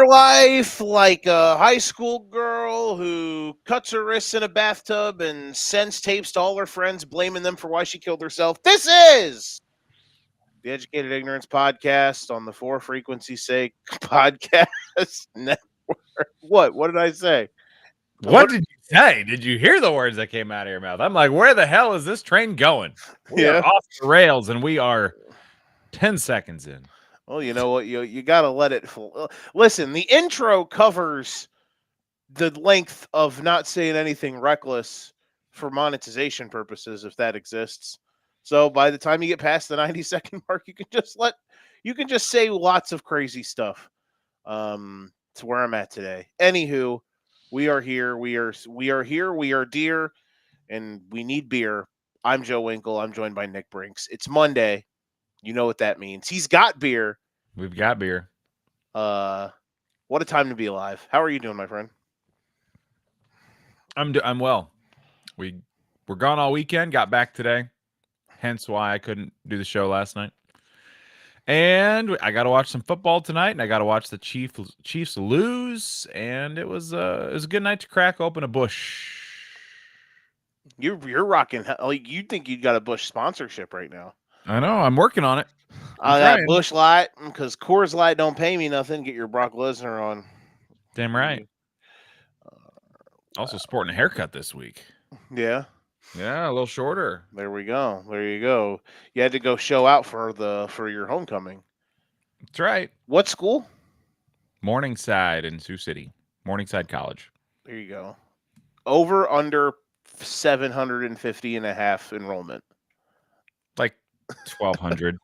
your life like a high school girl who cuts her wrists in a bathtub and sends tapes to all her friends blaming them for why she killed herself. This is the Educated Ignorance Podcast on the For Frequency's Sake Podcast Network. What did I say? What did you say? Did you hear the words that came out of your mouth? I'm like, where the hell is this train going? We are off the rails, and we are 10 seconds in. Well, you know what? You got to let it listen, the intro covers the length of not saying anything reckless for monetization purposes, if that exists. So by the time you get past the 90-second mark, you can just say lots of crazy stuff. To where I'm at today. Anywho, we are here. We are here. We are dear, and we need beer. I'm Joe Winkle. I'm joined by Nick Brincks. It's Monday. You know what that means. He's got beer. We've got beer. What a time to be alive. How are you doing, my friend? I'm well. We're gone all weekend. Got back today. Hence why I couldn't do the show last night. And I got to watch some football tonight, and I got to watch the Chiefs lose. And it was a good night to crack open a Busch. You're rocking. Like, you think you got a Busch sponsorship right now? I know. I'm working on it. That Busch Light, because Coors Light don't pay me nothing. Get your Brock Lesnar on. Damn right. Also sporting a haircut this week. Yeah. Yeah, a little shorter. There we go. There you go. You had to go show out for your homecoming. That's right. What school? Morningside in Sioux City. Morningside College. There you go. Over under 750 and a half enrollment. Like 1,200.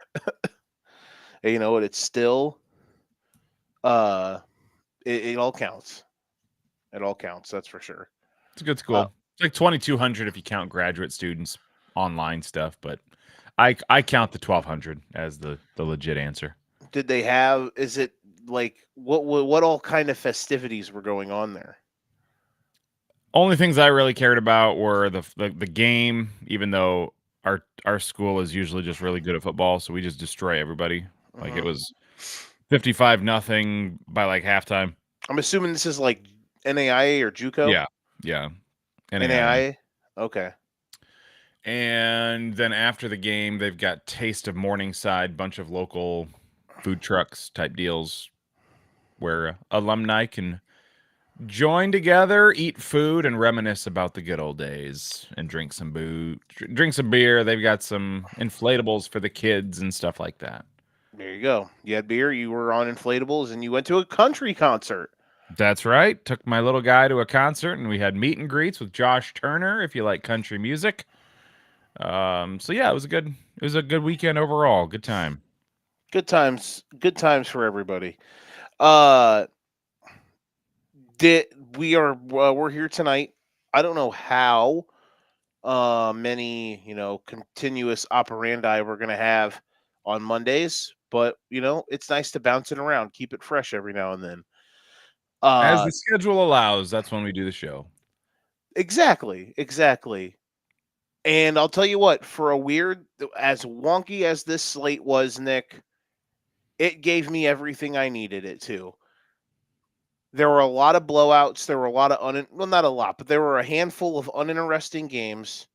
Hey, you know what? It's still it all counts. It all counts, that's for sure. It's a good school. It's like 2,200 if you count graduate students, online stuff, but I count the 1,200 as the legit answer. Did they have? Is it like what all kind of festivities were going on there? Only things I really cared about were the game. Even though our school is usually just really good at football, so we just destroy everybody. Like it was 55-0 by like halftime. I'm assuming this is like NAIA or JUCO. Yeah. NAIA. Okay. And then after the game, they've got Taste of Morningside, bunch of local food trucks type deals where alumni can join together, eat food, and reminisce about the good old days and drink some beer. They've got some inflatables for the kids and stuff like that. There you go. You had beer, you were on inflatables, and you went to a country concert. That's right. Took my little guy to a concert, and we had meet and greets with Josh Turner, if you like country music. So yeah, it was a good weekend overall. Good time. Good times for everybody. We're here tonight. I don't know how many, continuous operandi we're going to have on Mondays, but it's nice to bounce it around, keep it fresh every now and then. As the schedule allows, that's when we do the show. Exactly. And I'll tell you what, for as wonky as this slate was, Nick, it gave me everything I needed it to. There were a lot of blowouts. There were a lot of not a lot, but there were a handful of uninteresting games.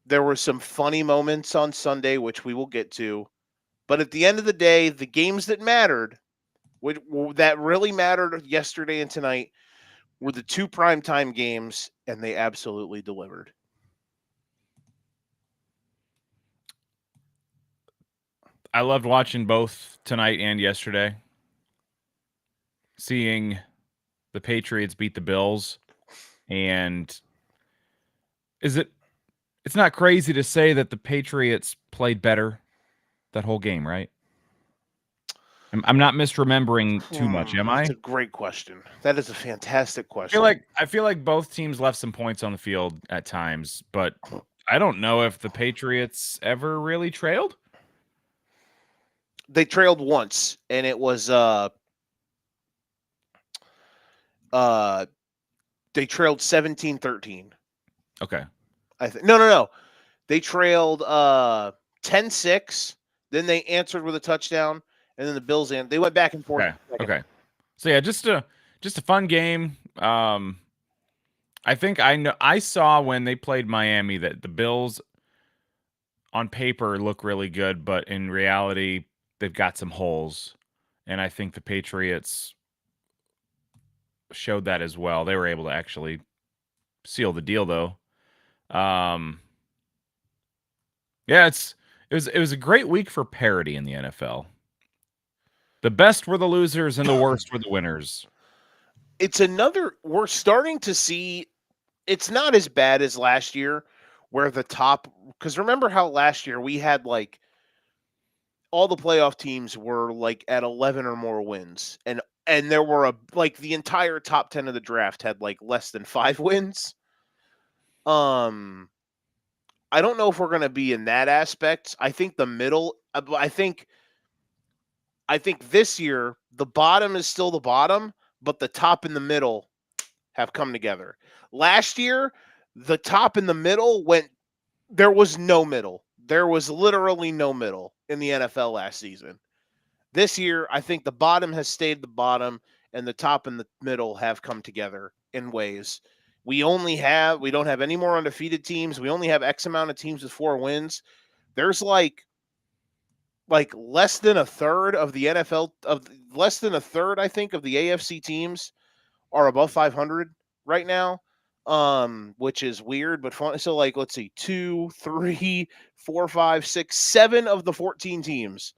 There were some funny moments on Sunday, which we will get to. But at the end of the day, the games that mattered, that really mattered yesterday and tonight, were the two primetime games, and they absolutely delivered. I loved watching both tonight and yesterday. Seeing the Patriots beat the Bills, and it's not crazy to say that the Patriots played better that whole game, right? I'm not misremembering too much, am I? That's a great question. That is a fantastic question. I feel like both teams left some points on the field at times, but I don't know if the Patriots ever really trailed. They trailed once, and it was they trailed 17-13. Okay. No. They trailed 10-6. Then they answered with a touchdown, and then the Bills they went back and forth. Okay. So yeah, just a fun game. I think I saw when they played Miami that the Bills on paper look really good, but in reality they've got some holes. And I think the Patriots showed that as well. They were able to actually seal the deal though. Um yeah, it was a great week for parity in the NFL. The best were the losers and the worst were the winners. We're starting to see it's not as bad as last year where the top, because remember how last year we had like all the playoff teams were like at 11 or more wins, and there were the entire top 10 of the draft had like less than 5 wins. um I don't know if we're going to be in that aspect. I think the middle, I think this year the bottom is still the bottom, but the top and the middle have come together. Last year, the top and the middle there was no middle. There was literally no middle in the NFL last season. This year, I think the bottom has stayed the bottom and the top and the middle have come together in ways. We don't have any more undefeated teams. We only have X amount of teams with 4 wins. There's like less than a third of the NFL of less than a third, I think, of the AFC teams are above 500 right now, which is weird but fun. So, like, let's see, 2, 3, 4, 5, 6, 7 of the 14 teams,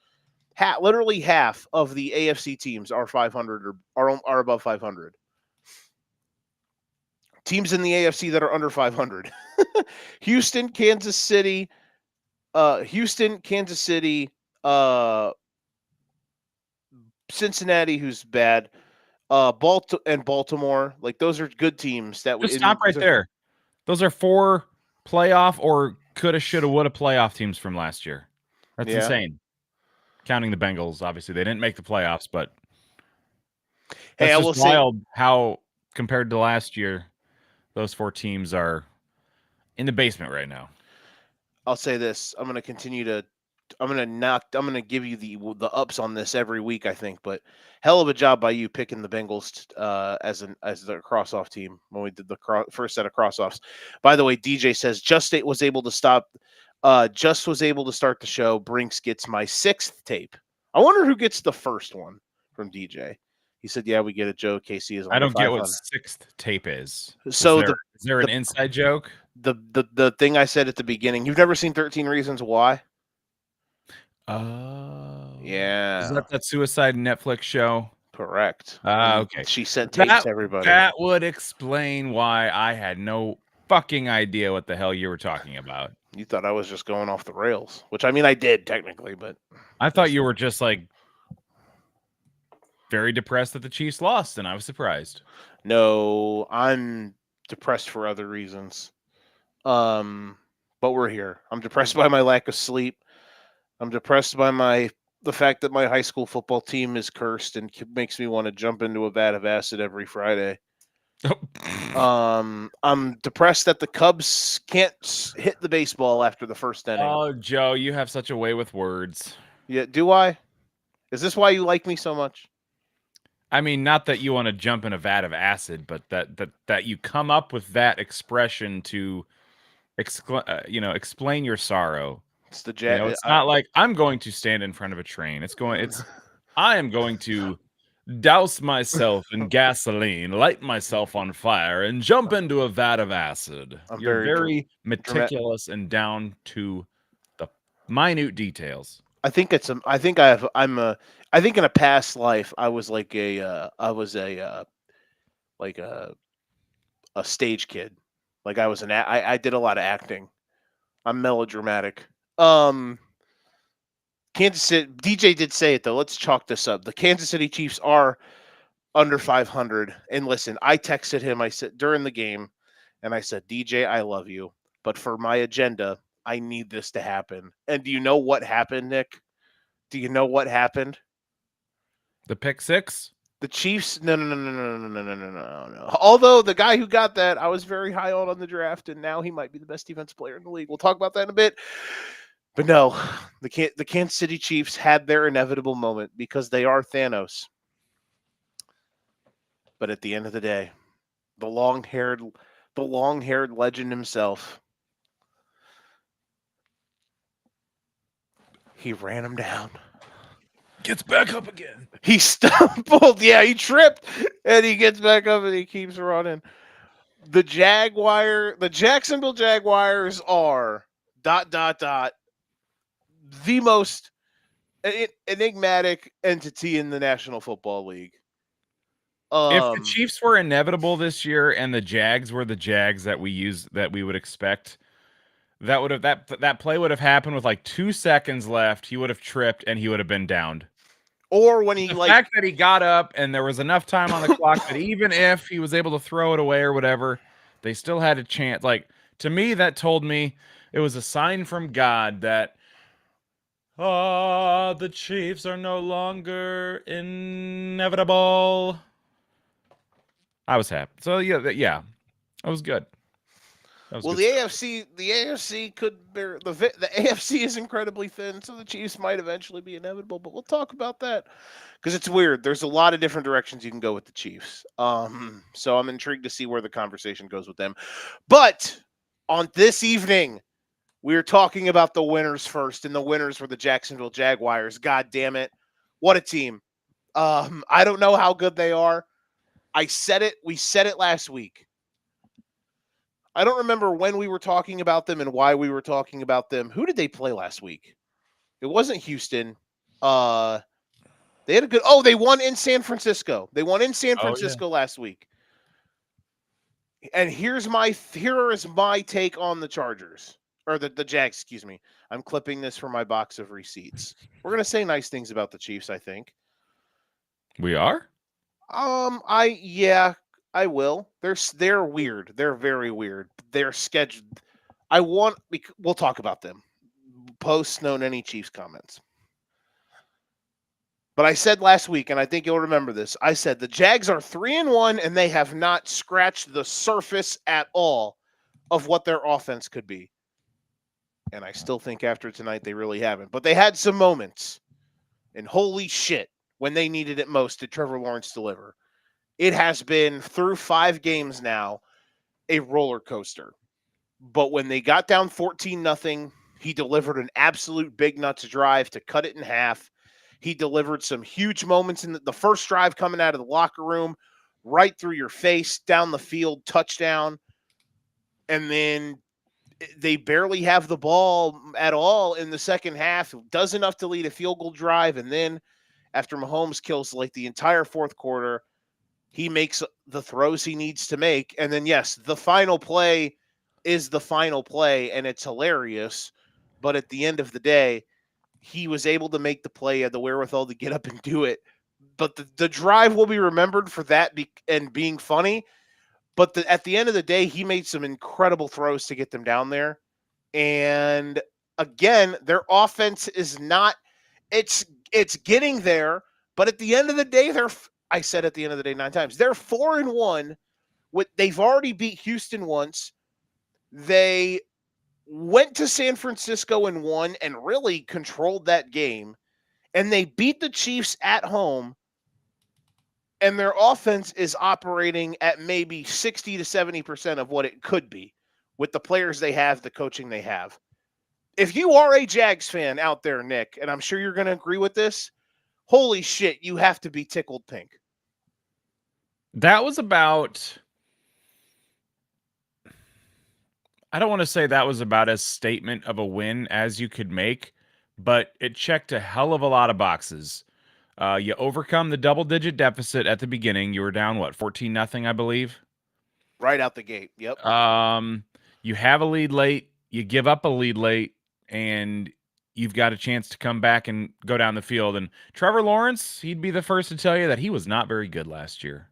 literally half of the AFC teams are 500 or are above 500. Teams in the AFC that are under 500: Houston, Kansas City, Cincinnati, who's bad, Baltimore. Like, those are good teams that Just stop right there. Those are 4 playoff or coulda, shoulda, woulda playoff teams from last year. That's insane. Counting the Bengals, obviously they didn't make the playoffs, but that's just wild how compared to last year, those 4 teams are in the basement right now. I'll say this: I'm going to give you the ups on this every week, I think. But hell of a job by you picking the Bengals as the cross off team when we did the first set of cross offs. By the way, DJ says just was able to start the show. Brinks gets my 6th tape. I wonder who gets the first one from DJ. He said, "Yeah, we get it, Joe. KC is." I don't get what 6th tape is. So is there an inside joke? The thing I said at the beginning. You've never seen 13 Reasons Why? Oh, yeah. Is that Suicide Netflix show? Correct. Okay. She sent tapes to everybody. That would explain why I had no fucking idea what the hell you were talking about. You thought I was just going off the rails, which I mean I did technically, but I thought you were just like very depressed that the Chiefs lost, and I was surprised. No, I'm depressed for other reasons. But we're here. I'm depressed by my lack of sleep. I'm depressed by the fact that my high school football team is cursed and makes me want to jump into a vat of acid every Friday. I'm depressed that the Cubs can't hit the baseball after the first inning. Oh, Joe, you have such a way with words. Yeah, do I? Is this why you like me so much? I mean, not that you want to jump in a vat of acid, but that you come up with that expression to explain your sorrow. It's the it's not like I'm going to stand in front of a train. I am going to douse myself in gasoline, light myself on fire, and jump into a vat of acid. You're very meticulous and down to the minute details. I think in a past life I was like a stage kid. Like I did a lot of acting. I'm melodramatic. Kansas City, DJ did say it though. Let's chalk this up. The Kansas City Chiefs are under 500. And listen, I texted him. I said during the game, and I said, DJ, I love you, but for my agenda, I need this to happen. And do you know what happened, Nick? Do you know what happened? The pick six? The Chiefs? No. Although the guy who got that, I was very high on the draft, and now he might be the best defensive player in the league. We'll talk about that in a bit. But no, the Kansas City Chiefs had their inevitable moment because they are Thanos. But at the end of the day, the long-haired the long-haired legend himself, he ran him down. Gets back up again. He stumbled. Yeah, he tripped, and he gets back up and he keeps running. The Jacksonville Jaguars are ... the most enigmatic entity in the National Football League. If the Chiefs were inevitable this year and the Jags were the Jags that we would expect, that play would have happened with like 2 seconds left. He would have tripped and he would have been downed. Or when he The fact that he got up and there was enough time on the clock that even if he was able to throw it away or whatever, they still had a chance. Like, to me, that told me it was a sign from God that the Chiefs are no longer inevitable. I was happy. So yeah, that was good. Well, the AFC could bear the AFC is incredibly thin, so the Chiefs might eventually be inevitable. But we'll talk about that because it's weird. There's a lot of different directions you can go with the Chiefs. So I'm intrigued to see where the conversation goes with them. But on this evening, we're talking about the winners first, and the winners were the Jacksonville Jaguars. God damn it, what a team! I don't know how good they are. I said it. We said it last week. I don't remember when we were talking about them and why we were talking about them. Who did they play last week? It wasn't Houston. They had a good. Oh, they won in San Francisco. They won in San Francisco last week. And here is my take on the Chargers or the Jags. Excuse me. I'm clipping this from my box of receipts. We're gonna say nice things about the Chiefs. I think we are. I will. They're weird. They're very weird. They're scheduled. We'll talk about them. Post known any Chiefs comments. But I said last week, and I think you'll remember this. I said the Jags are 3-1, and they have not scratched the surface at all of what their offense could be. And I still think after tonight they really haven't. But they had some moments. And holy shit, when they needed it most, did Trevor Lawrence deliver. It has been, through 5 games now, a roller coaster. But when they got down 14-0, he delivered an absolute big nuts drive to cut it in half. He delivered some huge moments in the first drive coming out of the locker room, right through your face, down the field, touchdown. And then they barely have the ball at all in the second half. Does enough to lead a field goal drive. And then after Mahomes kills like the entire fourth quarter, he makes the throws he needs to make. And then, yes, the final play is the final play, and it's hilarious. But at the end of the day, he was able to make the play, had the wherewithal to get up and do it. But the drive will be remembered for that and being funny. But at the end of the day, he made some incredible throws to get them down there. And again, their offense is not – it's getting there. But at the end of the day, I said at the end of the day 9 times. They're 4-1. They've already beat Houston once. They went to San Francisco and won and really controlled that game. And they beat the Chiefs at home. And their offense is operating at maybe 60 to 70% of what it could be with the players they have, the coaching they have. If you are a Jags fan out there, Nick, and I'm sure you're going to agree with this, holy shit, you have to be tickled pink. That was about, I don't want to say that was about as statement of a win as you could make, but it checked a hell of a lot of boxes. You overcome the double-digit deficit at the beginning. You were down, 14-0, I believe? Right out the gate, yep. You have a lead late, you give up a lead late, and you've got a chance to come back and go down the field. And Trevor Lawrence, he'd be the first to tell you that he was not very good last year.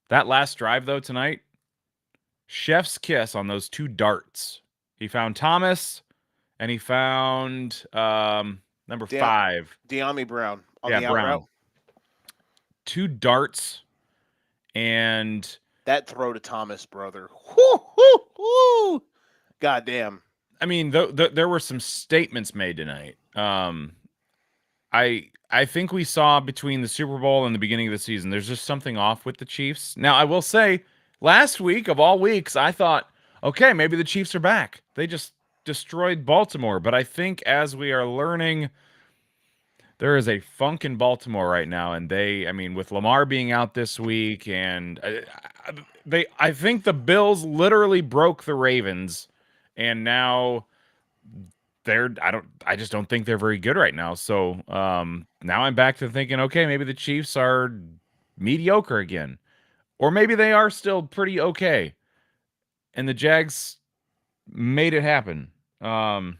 That last drive, though, tonight, chef's kiss on those 2 darts. He found Thomas, and he found number 5. De'Ami Brown. Brown. 2 darts, and that throw to Thomas, brother. Whoo, whoo, whoo. God damn. I mean, there were some statements made tonight. I think we saw between the Super Bowl and the beginning of the season, there's just something off with the Chiefs. Now, I will say, last week of all weeks, I thought, okay, maybe the Chiefs are back. They just destroyed Baltimore. But I think as we are learning, there is a funk in Baltimore right now, and I mean, with Lamar being out this week, and I think the Bills literally broke the Ravens, and now I just don't think they're very good right now. So now I'm back to thinking, okay, maybe the Chiefs are mediocre again, or maybe they are still pretty okay, and the Jags made it happen. So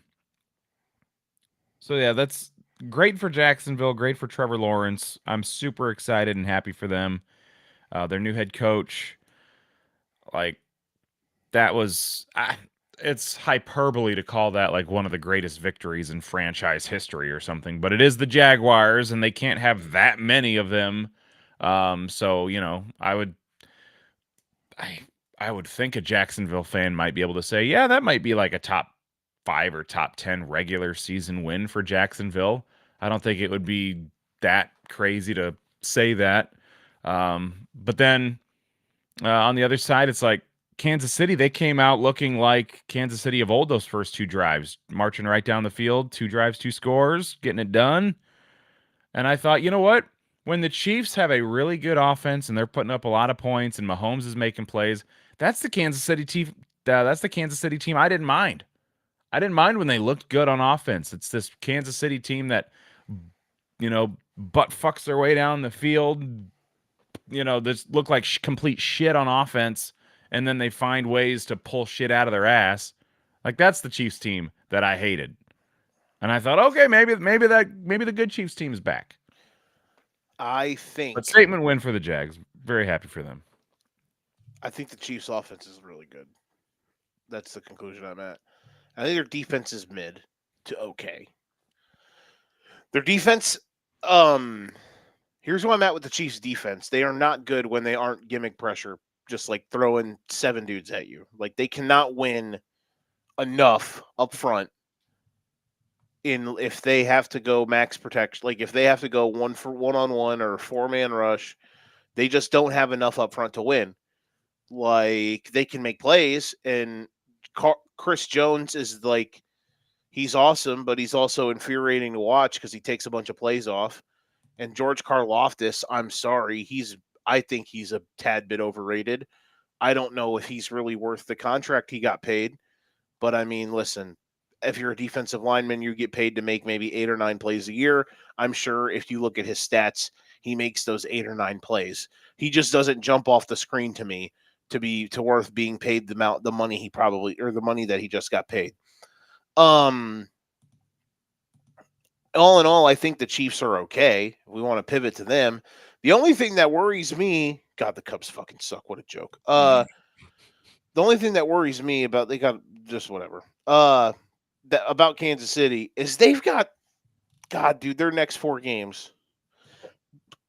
yeah, that's great for Jacksonville, great for Trevor Lawrence. I'm super excited and happy for them. Their new head coach, like that was it's hyperbole to call that like one of the greatest victories in franchise history or something, but it is the Jaguars and they can't have that many of them. So I I would think a Jacksonville fan might be able to say, yeah, that might be like a top 5 or top 10 regular season win for Jacksonville. I don't think it would be that crazy to say that. But then on the other side, it's like Kansas City, they came out looking like Kansas City of old those first 2 drives, marching right down the field, 2 drives, 2 scores, getting it done. And I thought, you know what? When the Chiefs have a really good offense and they're putting up a lot of points and Mahomes is making plays, that's the Kansas City team. That's the Kansas City team I didn't mind. I didn't mind when they looked good on offense. It's this Kansas City team that, butt fucks their way down the field. This look like complete shit on offense, and then they find ways to pull shit out of their ass. Like that's the Chiefs team that I hated. And I thought, okay, maybe the good Chiefs team is back. I think But statement win for the Jags. Very happy for them. I think the Chiefs' offense is really good. That's the conclusion I'm at. I think their defense is mid to okay. Their defense, here's where I'm at with the Chiefs' defense. They are not good when they aren't gimmick pressure, just like throwing 7 dudes at you. Like they cannot win enough up front if they have to go max protection, like if they have to go 1-on-1 or 4-man rush, they just don't have enough up front to win. Like they can make plays, and Chris Jones is like he's awesome, but he's also infuriating to watch because he takes a bunch of plays off. And George Karlaftis, I'm sorry, I think he's a tad bit overrated. I don't know if he's really worth the contract he got paid, but I mean, listen, if you're a defensive lineman, you get paid to make maybe 8 or 9 plays a year. I'm sure if you look at his stats, he makes those 8 or 9 plays. He just doesn't jump off the screen to me to worth being paid the money he probably, or the money that he just got paid. All in all, I think the Chiefs are okay. We want to pivot to them. The only thing that worries me, God, the Cubs fucking suck. What a joke. The only thing that worries me about they got just whatever. About Kansas City is they've got, God, dude, their next 4 games,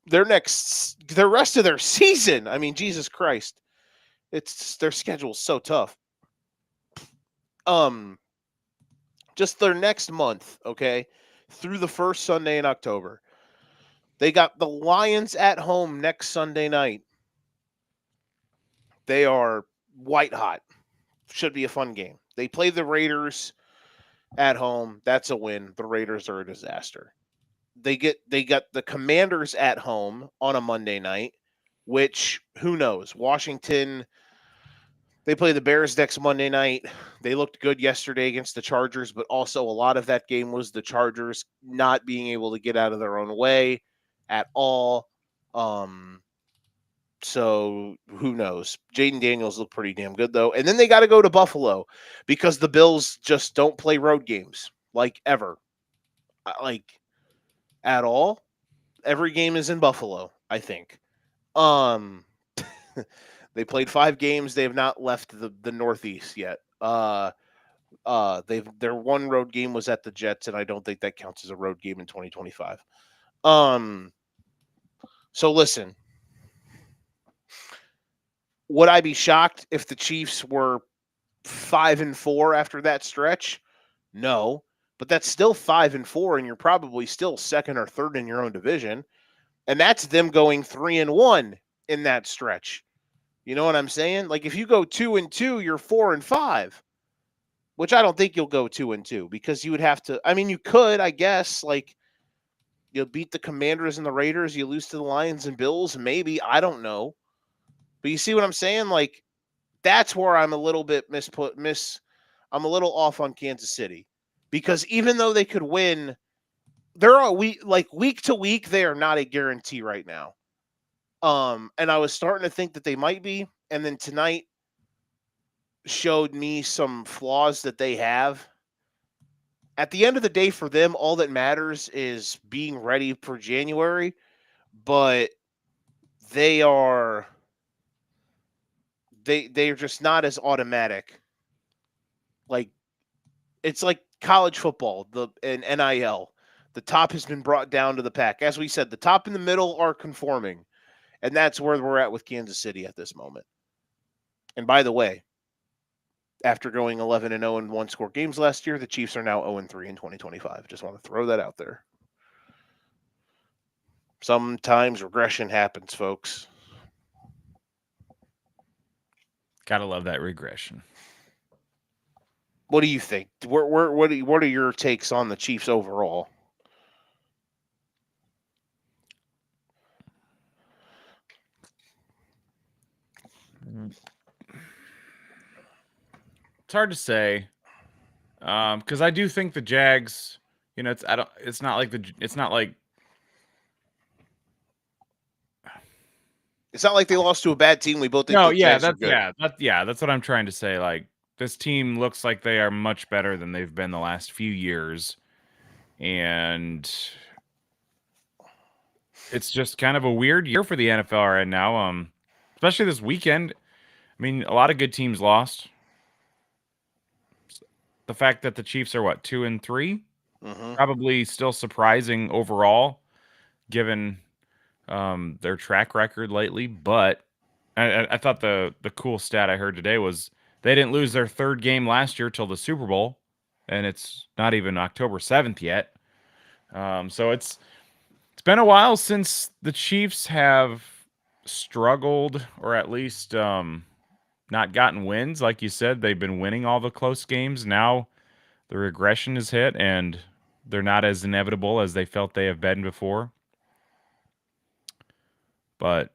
the rest of their season. I mean, Jesus Christ, it's their schedule's so tough. Just their next month, okay, through the first Sunday in October, they got the Lions at home next Sunday night. They are white hot. Should be a fun game. They play the Raiders at home. That's a win. The Raiders are a disaster. They got the Commanders at home on a Monday night, which who knows? Washington, they play the Bears next Monday night. They looked good yesterday against the Chargers, but also a lot of that game was the Chargers not being able to get out of their own way at all. So who knows? Jaden Daniels looked pretty damn good though. And then they got to go to Buffalo because the Bills just don't play road games like ever. Like at all. Every game is in Buffalo, I think. They played 5 games. They have not left the Northeast yet. Their one road game was at the Jets, and I don't think that counts as a road game in 2025. So listen, would I be shocked if the Chiefs were 5-4 after that stretch? No, but that's still 5-4, and you're probably still second or third in your own division. And that's them going 3-1 in that stretch. You know what I'm saying? Like if you go 2-2, you're 4-5, which I don't think you'll go 2-2 because you would have to. I mean, you could, I guess, like you'll beat the Commanders and the Raiders, you lose to the Lions and Bills, maybe, I don't know. But you see what I'm saying? Like that's where I'm a little bit I'm a little off on Kansas City because even though they could win, week to week they are not a guarantee right now. And I was starting to think that they might be, and then tonight showed me some flaws that they have. At the end of the day, for them, all that matters is being ready for January, but they are they're just not as automatic. Like it's like college football, and NIL. The top has been brought down to the pack. As we said, the top and the middle are conforming, and that's where we're at with Kansas City at this moment. And by the way, after going 11-0 in one-score games last year, the Chiefs are now 0-3 in 2025. Just want to throw that out there. Sometimes regression happens, folks. Gotta love that regression. What do you think? What are your takes on the Chiefs overall? It's hard to say, because I do think the Jags. You know, it's not like It's not like they lost to a bad team. We both think no, the yeah, Jags are good. that's what I'm trying to say. Like this team looks like they are much better than they've been the last few years, and it's just kind of a weird year for the NFL right now. Especially this weekend. I mean, a lot of good teams lost. The fact that the Chiefs are 2-3, probably still surprising overall, given their track record lately. But I thought the cool stat I heard today was they didn't lose their third game last year till the Super Bowl, and it's not even October 7th yet. So it's been a while since the Chiefs have struggled, or at least not gotten wins. Like you said, they've been winning all the close games. Now the regression is hit, and they're not as inevitable as they felt they have been before. But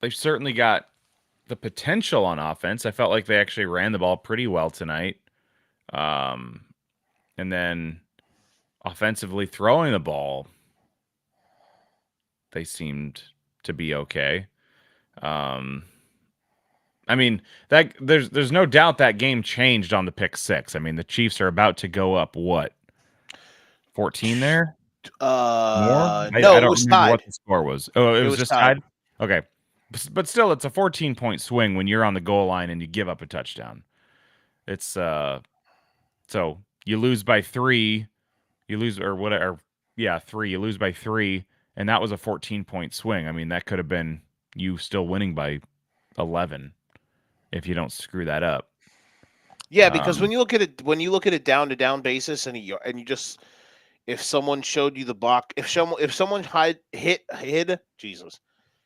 they've certainly got the potential on offense. I felt like they actually ran the ball pretty well tonight. And then offensively throwing the ball, they seemed to be okay. I mean, that there's no doubt that game changed on the pick six. I mean, the Chiefs are about to go up 14 there? More? No, I it don't was remember tied. what the score was. Oh, it was just tied. tied? Okay. But still, it's a 14-point swing when you're on the goal line and you give up a touchdown. It's so you lose by 3, you lose or whatever. Yeah, 3. You lose by 3, and that was a 14-point swing. I mean, that could have been you still winning by 11 if you don't screw that up. Yeah, because when you look at it down to down basis, and you just if someone showed you the box, if someone hid Jesus,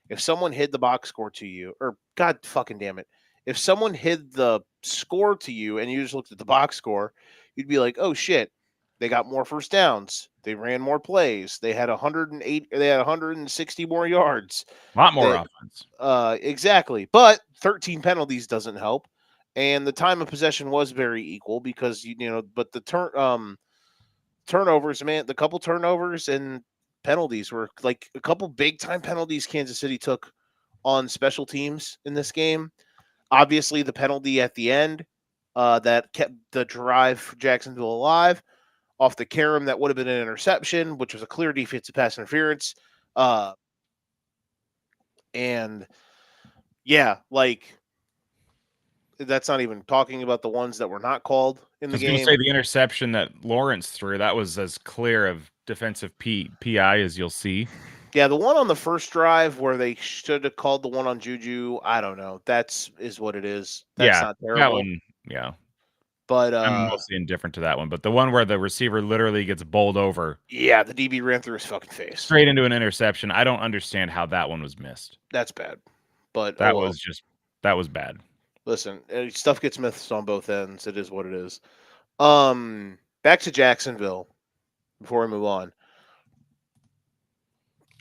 if someone hid the box score to you, or God fucking damn it, if someone hid the score to you and you just looked at the box score, you'd be like, oh shit, they got more first downs, they ran more plays, they had 108, they had 160 more yards, a lot more offense. Exactly, but 13 penalties doesn't help, and the time of possession was very equal because but the turnovers, man, the couple turnovers and penalties were like a couple big time penalties Kansas City took on special teams in this game. Obviously, the penalty at the end that kept the drive for Jacksonville alive off the carom that would have been an interception, which was a clear defensive pass interference. And yeah, like that's not even talking about the ones that were not called in the game. I was going to say the interception that Lawrence threw, that was as clear of defensive PI as you'll see. Yeah, the one on the first drive where they should have called the one on Juju, I don't know. Is what it is. That's not terrible. That one, yeah. But I'm mostly indifferent to that one. But the one where the receiver literally gets bowled over, yeah, the DB ran through his fucking face. straight into an interception. I don't understand how that one was missed. That's bad. But That was bad. Listen, stuff gets missed on both ends. It is what it is. Back to Jacksonville before we move on.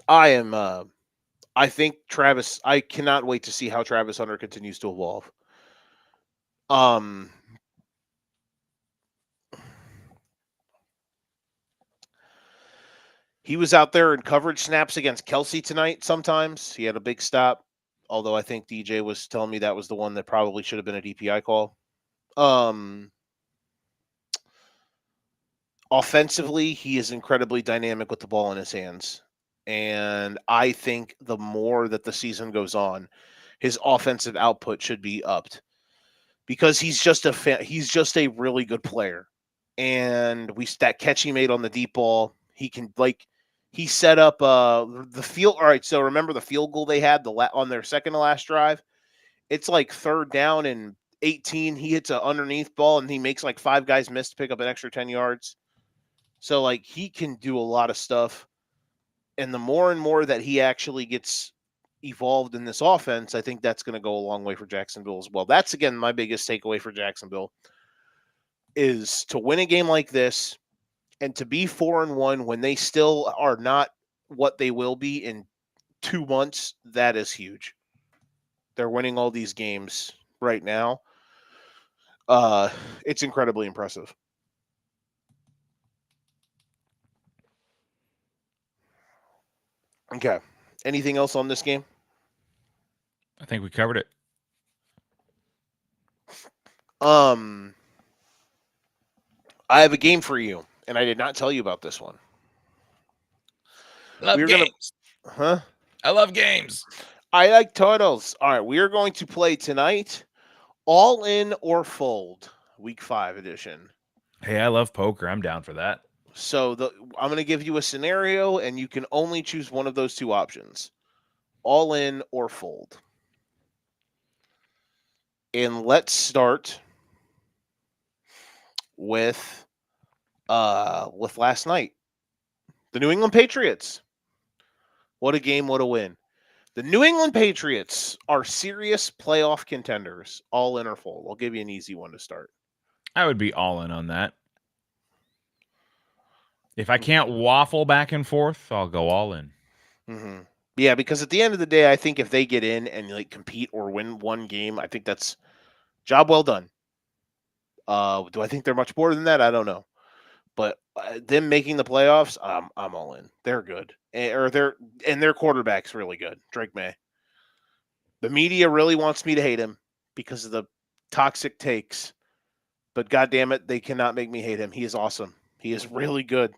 I think Travis. I cannot wait to see how Travis Hunter continues to evolve. He was out there in coverage snaps against Kelsey tonight. Sometimes he had a big stop, although I think DJ was telling me that was the one that probably should have been a DPI call. Offensively, he is incredibly dynamic with the ball in his hands. And I think the more that the season goes on, his offensive output should be upped because he's just a really good player. And that catch he made on the deep ball, he set up the field. All right, so remember the field goal they had on their second to last drive? It's like 3rd down and 18. He hits an underneath ball and he makes like 5 guys miss to pick up an extra 10 yards. So like he can do a lot of stuff. And the more and more that he actually gets evolved in this offense, I think that's going to go a long way for Jacksonville as well. That's, again, my biggest takeaway for Jacksonville is to win a game like this and to be 4-1 when they still are not what they will be in 2 months. That is huge. They're winning all these games right now. It's incredibly impressive. Okay. Anything else on this game? I think we covered it. I have a game for you, and I did not tell you about this one. Love games. I love games. I like totals. All right, we are going to play tonight, All In or Fold, Week 5 edition. Hey, I love poker. I'm down for that. So I'm going to give you a scenario, and you can only choose one of those 2 options, All In or Fold. And let's start with last night. The New England Patriots. What a game, what a win. The New England Patriots are serious playoff contenders, all in or fold. I'll give you an easy one to start. I would be all in on that. If I can't waffle back and forth, I'll go all in. Mm-hmm. Yeah, because at the end of the day, I think if they get in and like compete or win one game, I think that's job well done. Do I think they're much more than that? I don't know. But them making the playoffs, I'm all in. They're good, and their quarterback's really good, Drake May. The media really wants me to hate him because of the toxic takes, but goddamn it, they cannot make me hate him. He is awesome. He is really good,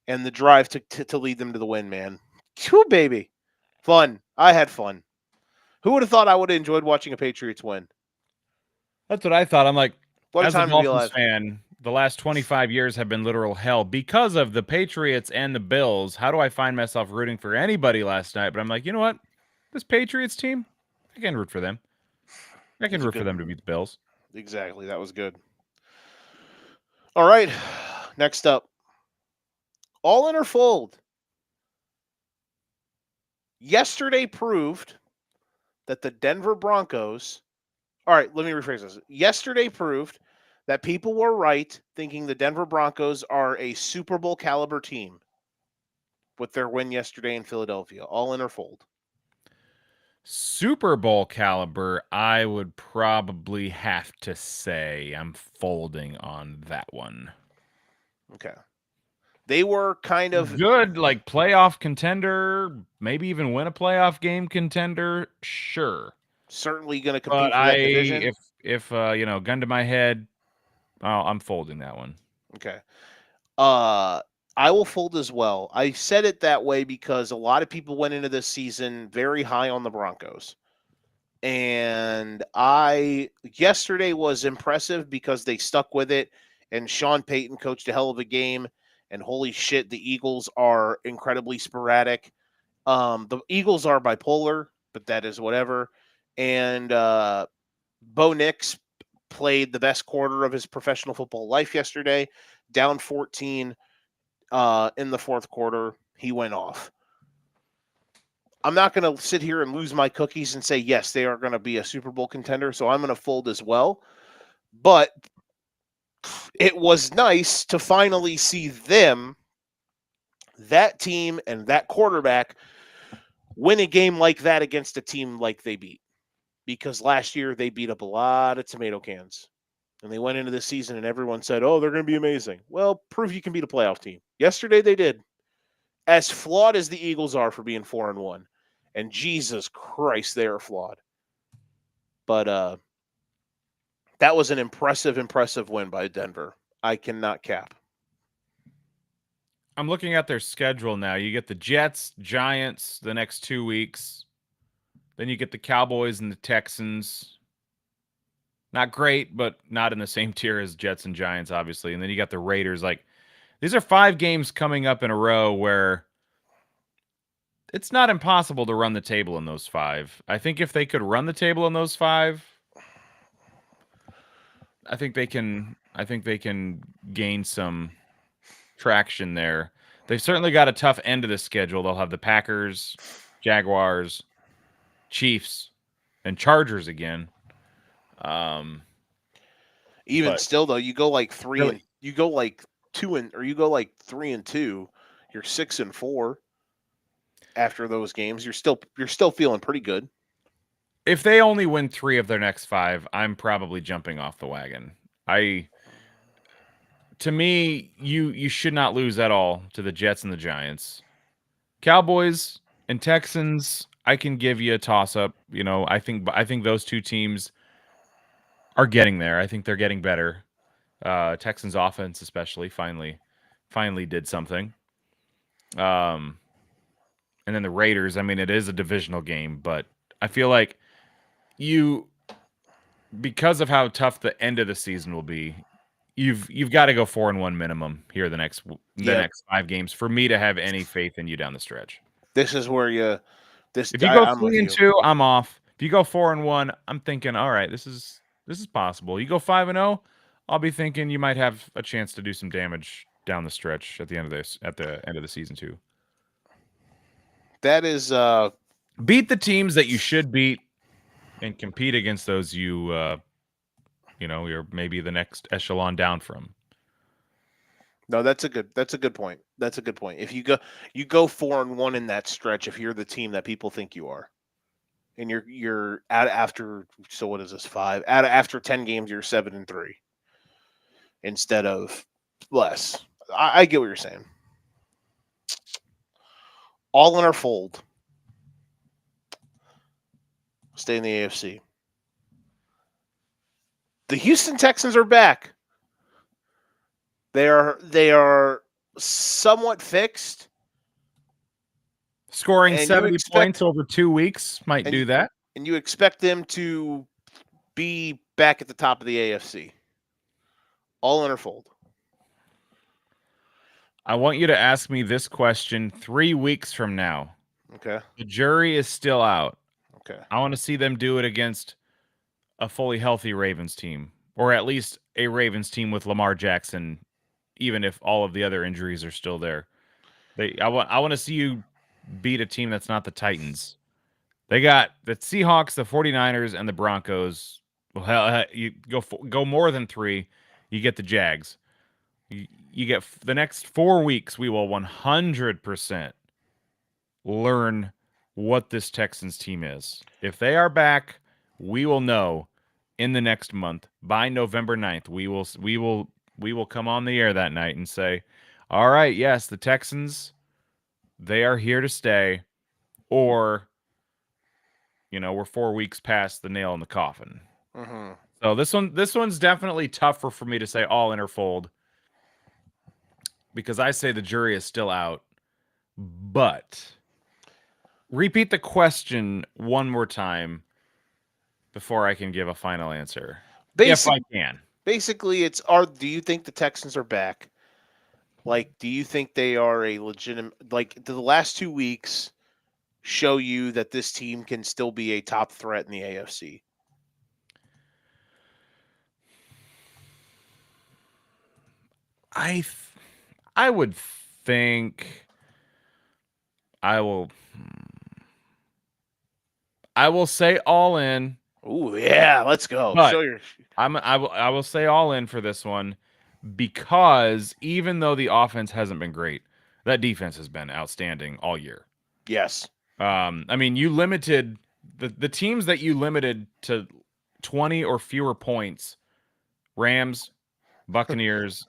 and the drive to lead them to the win, man. Whew, baby, fun. I had fun. Who would have thought I would have enjoyed watching a Patriots win? That's what I thought. I'm like, What a as a time to be Dolphins alive. fan, the last 25 years have been literal hell because of the Patriots and the Bills. How do I find myself rooting for anybody last night? But I'm like, you know what? This Patriots team, I can root for them. I can root for them to beat the Bills. Exactly. That was good. All right. Next up. All in or fold. Yesterday proved that the Denver Broncos. All right, let me rephrase this. Yesterday proved that people were right thinking the Denver Broncos are a Super Bowl caliber team with their win yesterday in Philadelphia. All in or fold. Super Bowl caliber, I would probably have to say I'm folding on that one. Okay. They were kind of good, like playoff contender, maybe even win a playoff game contender. Sure, certainly going to compete but for that division. If gun to my head, I'm folding that one. Okay. I will fold as well. I said it that way because a lot of people went into this season very high on the Broncos. And yesterday was impressive because they stuck with it, and Sean Payton coached a hell of a game. And holy shit, the Eagles are incredibly sporadic. The Eagles are bipolar, but that is whatever. And Bo Nix played the best quarter of his professional football life yesterday, down 14 in the fourth quarter. He went off. I'm not going to sit here and lose my cookies and say, yes, they are going to be a Super Bowl contender, so I'm going to fold as well. But it was nice to finally see them, that team and that quarterback, win a game like that against a team like they beat. Because last year they beat up a lot of tomato cans. And they went into this season and everyone said, oh, they're going to be amazing. Well, prove you can beat a playoff team. Yesterday they did. As flawed as the Eagles are for being 4-1. And Jesus Christ, they are flawed. But that was an impressive win by Denver. I cannot cap. I'm looking at their schedule now. You get the Jets, Giants the next 2 weeks. Then you get the Cowboys and the Texans. Not great, but not in the same tier as Jets and Giants, obviously. And then you got the Raiders. Like, these are 5 games coming up in a row where it's not impossible to run the table in those 5. I think if they could run the table in those 5, I think they can gain some traction there. They've certainly got a tough end of the schedule. They'll have the Packers, Jaguars, Chiefs, and Chargers again. Even But still, though, you go like 3 really, and you go like 2 and or you go like 3-2. You're 6-4 after those games. You're still feeling pretty good. if they only win 3 of their next 5, I'm probably jumping off the wagon. To me, you should not lose at all to the Jets and the Giants. Cowboys and Texans, I can give you a toss up. You know, I think those 2 teams are getting there. I think they're getting better. Texans offense especially finally did something. And then the Raiders, I mean, it is a divisional game, but I feel like because of how tough the end of the season will be, you've got to go 4-1 minimum here the next Yep. 5 games for me to have any faith in you down the stretch. This is where If you go I'm with you. 3-2, I'm off. If you go 4-1, I'm thinking, all right, this is possible. You go 5-0, I'll be thinking you might have a chance to do some damage down the stretch at the end of the season too. That is Beat the teams that you should beat and compete against those you're maybe the next echelon down from. no, that's a good point. That's a good point. If you go 4-1 in that stretch, if you're the team that people think you are, and you're out after, so what is this, 5? After 10 games, you're 7-3 instead of less. I get what you're saying. All in our fold. Stay in the AFC. The Houston Texans are back. They are somewhat fixed. Scoring And 70 points over 2 weeks might do that. And you expect them to be back at the top of the AFC. All in our fold. I want you to ask me this question 3 weeks from now. Okay. The jury is still out. Okay. I want to see them do it against a fully healthy Ravens team, or at least a Ravens team with Lamar Jackson, even if all of the other injuries are still there. I want to see you beat a team that's not the Titans. They got the Seahawks, the 49ers, and the Broncos. Well, hell, you go more than 3, you get the Jags. You get the next 4 weeks, we will 100% learn what this Texans team is. If they are back, we will know in the next month. By November 9th, we will come on the air that night and say, all right, yes, the Texans, they are here to stay, or we're 4 weeks past the nail in the coffin. Mm-hmm. So this one's definitely tougher for me to say all in or fold, because I say the jury is still out. But repeat the question one more time before I can give a final answer. If I can. Basically, do you think the Texans are back? Like, do you think they are a legitimate, like, do the last 2 weeks show you that this team can still be a top threat in the AFC? I would think I will say all in, Ooh, yeah, let's go. but Show your. I will say all in for this one because even though the offense hasn't been great, that defense has been outstanding all year. Yes. I mean, you limited the teams that you limited to 20 or fewer points: Rams, Buccaneers,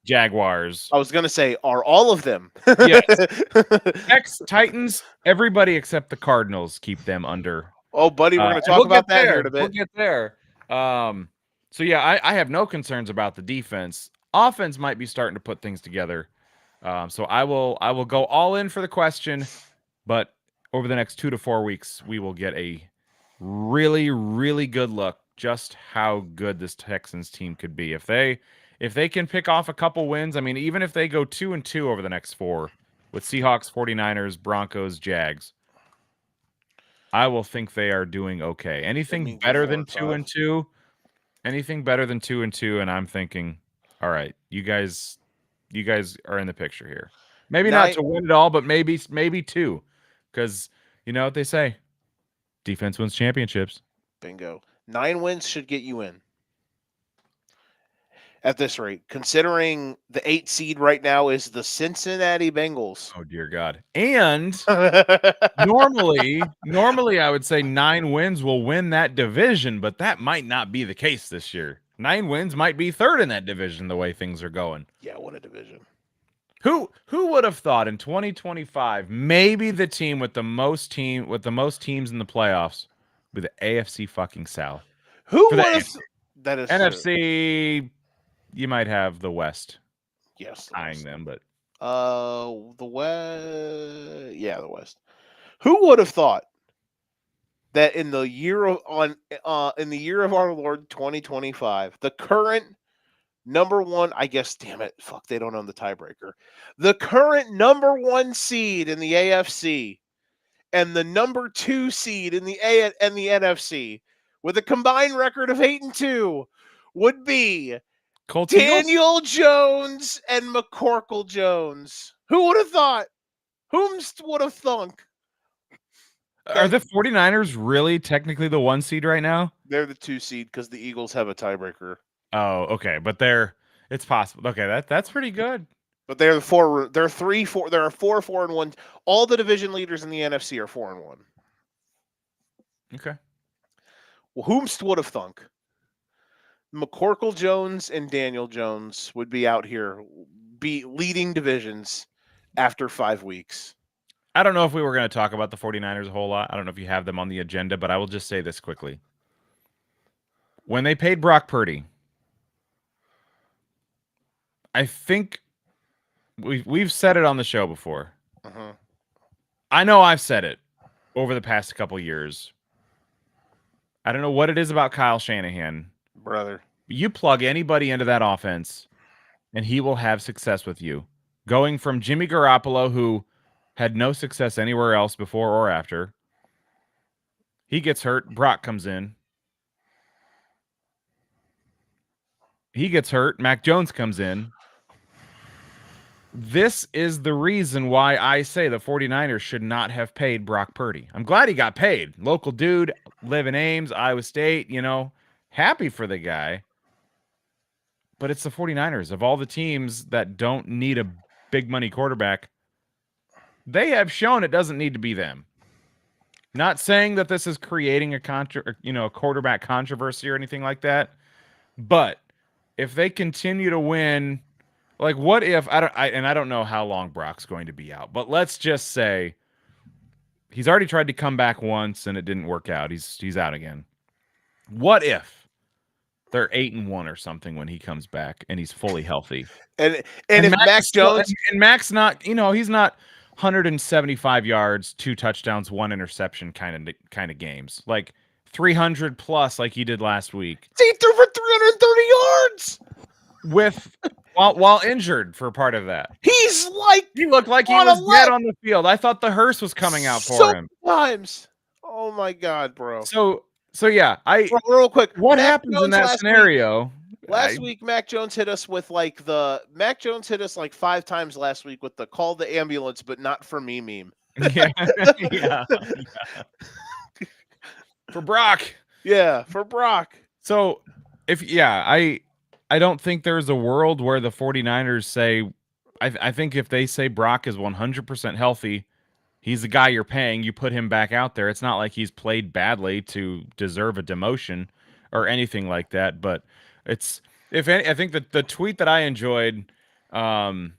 Jaguars. I was gonna say, are all of them? Yes. Titans, everybody except the Cardinals keep them under. Oh, buddy, we're gonna And talk about that here in a We'll bit. get there. So yeah, I have no concerns about the defense. Offense might be starting to put things together. So I will go all in for the question, but over the next 2 to 4 weeks, we will get a really, really good look just how good this Texans team could be. If they can pick off a couple wins, I mean, even if they go 2-2 over the next 4 with Seahawks, 49ers, Broncos, Jags, I will think they are doing okay. Anything better than 2-2, anything better than 2-2, and I'm thinking, all right, you guys are in the picture here. Maybe not to win it all, but maybe 2, because you know what they say: defense wins championships. Bingo. 9 wins should get you in. At this rate, considering the 8 seed right now is the Cincinnati Bengals. Oh dear God! And normally I would say 9 wins will win that division, but that might not be the case this year. 9 wins might be third in that division the way things are going. Yeah, what a division. Who would have thought in 2025 maybe the team with the most teams in the playoffs with the AFC fucking South? Who would have? That is NFC. True. You might have the West. Yes, eyeing them, but the West. Yeah, the West. Who would have thought that in the year of our Lord 2025, the current number 1, I guess, damn it, fuck, they don't own the tiebreaker. The current number 1 seed in the AFC and the number 2 seed in the NFC with a combined record of 8-2 would be Colts, Daniel Jones and McCorkle Jones. Who would have thought? Whomst would have thunk? Are the 49ers really technically the 1 seed right now? They're the 2 seed because the Eagles have a tiebreaker. Oh, okay, but it's possible. Okay, that's pretty good. But they're the 4. They're 3-4. There are 4-4-1. All the division leaders in the NFC are 4-1. Okay. Well, whomst would have thunk? McCorkle Jones and Daniel Jones would be out here, be leading divisions after 5 weeks. I don't know if we were going to talk about the 49ers a whole lot. I don't know if you have them on the agenda, but I will just say this quickly. When they paid Brock Purdy, I think we've said it on the show before. Uh-huh. I know I've said it over the past couple years. I don't know what it is about Kyle Shanahan. Brother. You plug anybody into that offense, and he will have success with you. Going from Jimmy Garoppolo, who had no success anywhere else before or after. He gets hurt. Brock comes in. He gets hurt. Mac Jones comes in. This is the reason why I say the 49ers should not have paid Brock Purdy. I'm glad he got paid. Local dude, live in Ames, Iowa State, happy for the guy. But it's the 49ers. Of all the teams that don't need a big money quarterback, they have shown it doesn't need to be them. Not saying that this is creating a quarterback controversy or anything like that, but if they continue to win, like what if I don't know how long Brock's going to be out, but let's just say he's already tried to come back once and it didn't work out. He's out again. What if they're 8-1 or something when he comes back and he's fully healthy? And if Mac Jones and Mac's not, he's not 175 yards, 2 touchdowns, 1 interception kind of games. Like 300 plus like he did last week. He threw for 330 yards with while injured for part of that. He looked like he was dead on the field. I thought the hearse was coming out for him. Times. Oh my God, bro. So yeah, real quick. What happens in that scenario? Last week, Mac Jones hit us like 5 times last week with the call the ambulance, but not for me meme. Yeah. For Brock. Yeah, for Brock. So I don't think there's a world where the 49ers say, I think if they say Brock is 100% healthy, he's the guy you're paying, you put him back out there. It's not like he's played badly to deserve a demotion or anything like that. But it's, I think that the tweet that I enjoyed, I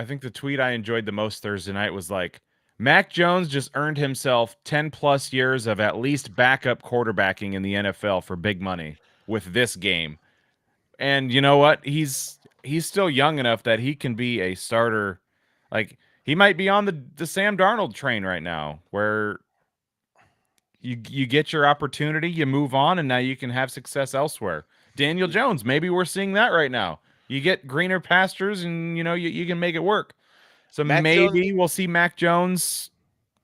think the tweet I enjoyed the most Thursday night was like, Mac Jones just earned himself 10 plus years of at least backup quarterbacking in the NFL for big money with this game. And you know what? He's still young enough that he can be a starter. Like, he might be on the Sam Darnold train right now, where you get your opportunity, you move on, and now you can have success elsewhere. Daniel Jones, maybe we're seeing that right now. You get greener pastures, and you can make it work. So maybe we'll see Mac Jones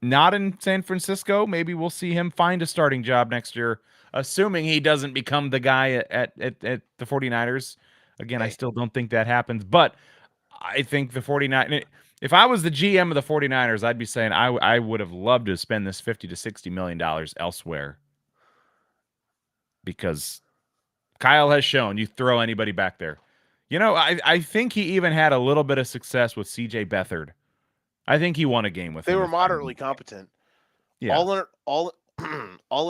not in San Francisco. Maybe we'll see him find a starting job next year, assuming he doesn't become the guy at the 49ers. Again, I still don't think that happens, but I think the 49ers, if I was the GM of the 49ers, I'd be saying I would have loved to spend this $50 to $60 million elsewhere, because Kyle has shown you throw anybody back there. I think he even had a little bit of success with CJ Beathard. I think he won a game with him. They were moderately competent. Yeah. All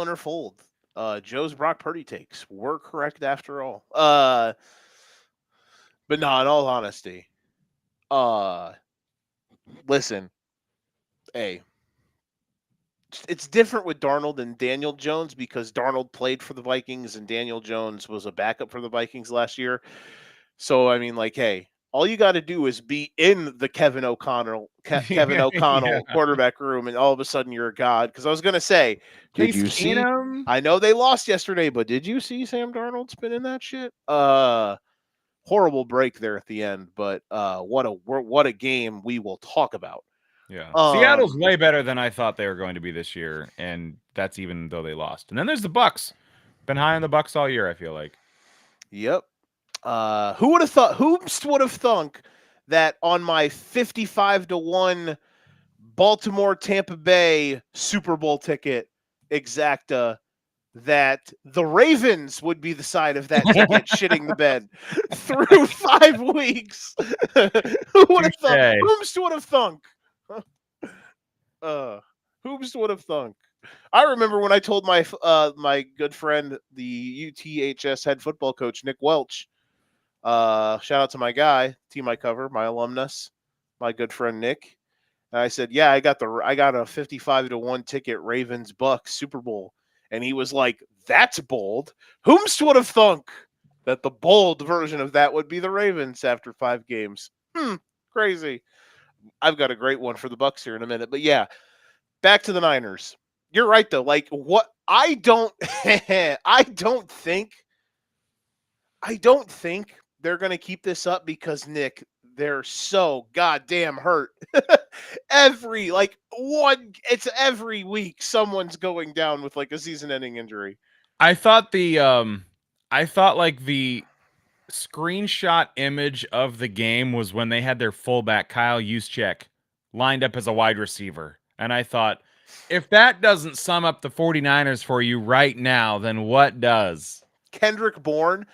in her fold. Joe's Brock Purdy takes were correct after all. But no, in all honesty, listen, hey, it's different with Darnold and Daniel Jones because Darnold played for the Vikings and Daniel Jones was a backup for the Vikings last year. So, I mean, hey, all you got to do is be in the Kevin O'Connell quarterback room, and all of a sudden you're a god. Because I was going to say, did you see? I know they lost yesterday, but did you see Sam Darnold spin in that shit? Horrible break there at the end, but what a game we will talk about. Yeah, Seattle's way better than I thought they were going to be this year, and that's even though they lost. And then there's the Bucks. Been high on the Bucks all year, I feel like. Yep. Who would have thought? Who would have thunk that on my 55-1 Baltimore Tampa Bay Super Bowl ticket exacta that the Ravens would be the side of that ticket shitting the bed through 5 weeks? Who would have thunk? Whomst would have thunk? Whomst would have thunk? I remember when I told my my good friend, the UTHS head football coach, Nick Welch, shout out to my guy, team I cover, my alumnus, my good friend Nick. And I said, yeah, I got a 55-1 ticket, Ravens Bucks Super Bowl. And he was like, that's bold. Whomst would have thunk that the bold version of that would be the Ravens after 5 games? Crazy. I've got a great one for the Bucks here in a minute. But yeah, back to the Niners. You're right, though. What I don't think they're going to keep this up because, Nick, they're so goddamn hurt. Every week someone's going down with a season-ending injury. I thought the screenshot image of the game was when they had their fullback Kyle Juszczyk lined up as a wide receiver. And I thought, if that doesn't sum up the 49ers for you right now, then what does? Kendrick Bourne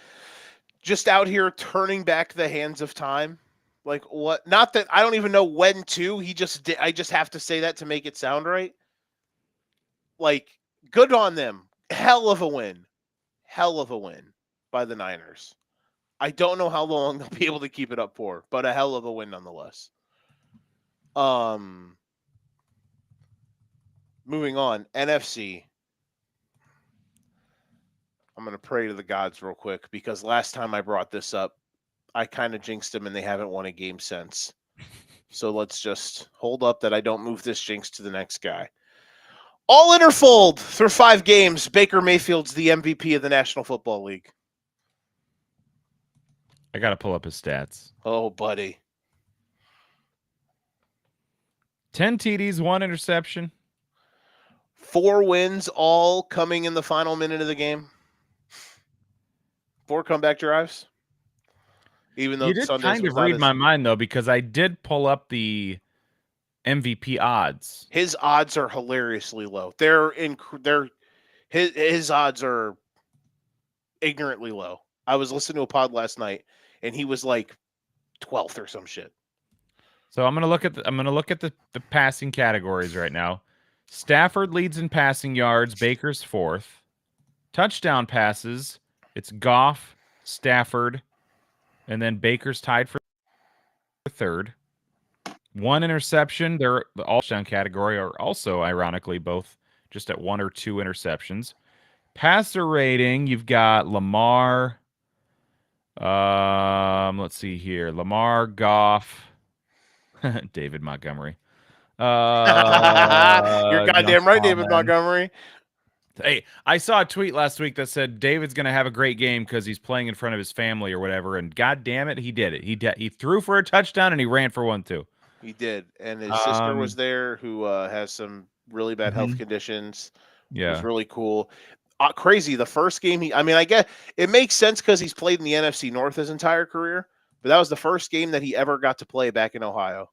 just out here turning back the hands of time. What? Not that I don't even know when to. I just have to say that to make it sound right. Good on them. Hell of a win by the Niners. I don't know how long they'll be able to keep it up for, but a hell of a win nonetheless. Moving on, NFC. I'm going to pray to the gods real quick because last time I brought this up, I kind of jinxed them and they haven't won a game since. So let's just hold up that I don't move this jinx to the next guy. All in or fold through 5 games, Baker Mayfield's the MVP of the National Football League. I got to pull up his stats. Oh, buddy. 10 TDs, 1 interception. 4 wins, all coming in the final minute of the game. 4 comeback drives. Even though You did Sundays kind was of not read his. my mind though, because I did pull up the MVP odds. His odds are hilariously low. His odds are ignorantly low. I was listening to a pod last night, and he was like 12th or some shit. So I'm gonna look at the passing categories right now. Stafford leads in passing yards. Baker's fourth. Touchdown passes. It's Goff, Stafford, and then Baker's tied for third. 1 interception. They're the all touchdown category are also ironically both just at 1 or 2 interceptions. Passer rating, you've got Lamar. Let's see here. Lamar, Goff, David Montgomery. You're Josh goddamn right, David Allen. Montgomery. Hey, I saw a tweet last week that said David's going to have a great game because he's playing in front of his family or whatever. And god damn it, he did it. He threw for a touchdown and he ran for one too. He did, and his sister was there, who has some really bad health conditions. It was Yeah. really cool. Crazy. The first game I guess it makes sense because he's played in the NFC North his entire career, but that was the first game that he ever got to play back in Ohio.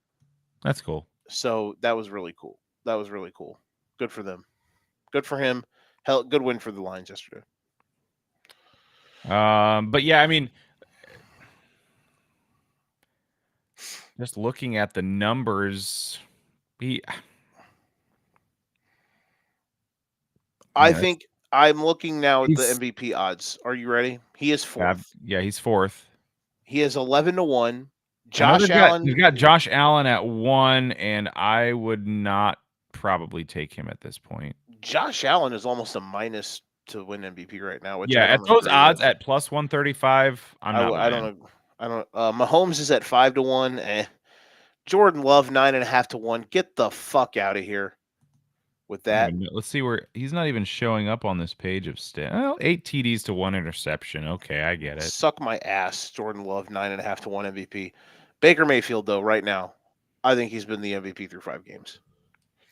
That's cool. So that was really cool. Good for them. Good for him. Good win for the Lions yesterday. But yeah, I mean, just looking at the numbers, I think I'm looking now at the MVP odds. Are you ready? He is fourth. Yeah, he's fourth. He is 11-1. Josh Allen. You've got Josh Allen at 1, and I would not probably take him at this point. Josh Allen is almost a minus to win MVP right now. Which at those odds at plus 135, I don't know. Mahomes is at 5-1. Jordan Love 9.5 to 1. Get the fuck out of here with that. Let's see where he's not even showing up on this page of stat. Well, 8 TDs to 1 interception. Okay, I get it. Suck my ass, Jordan Love 9.5 to 1 MVP. Baker Mayfield though, right now, I think he's been the MVP through 5 games.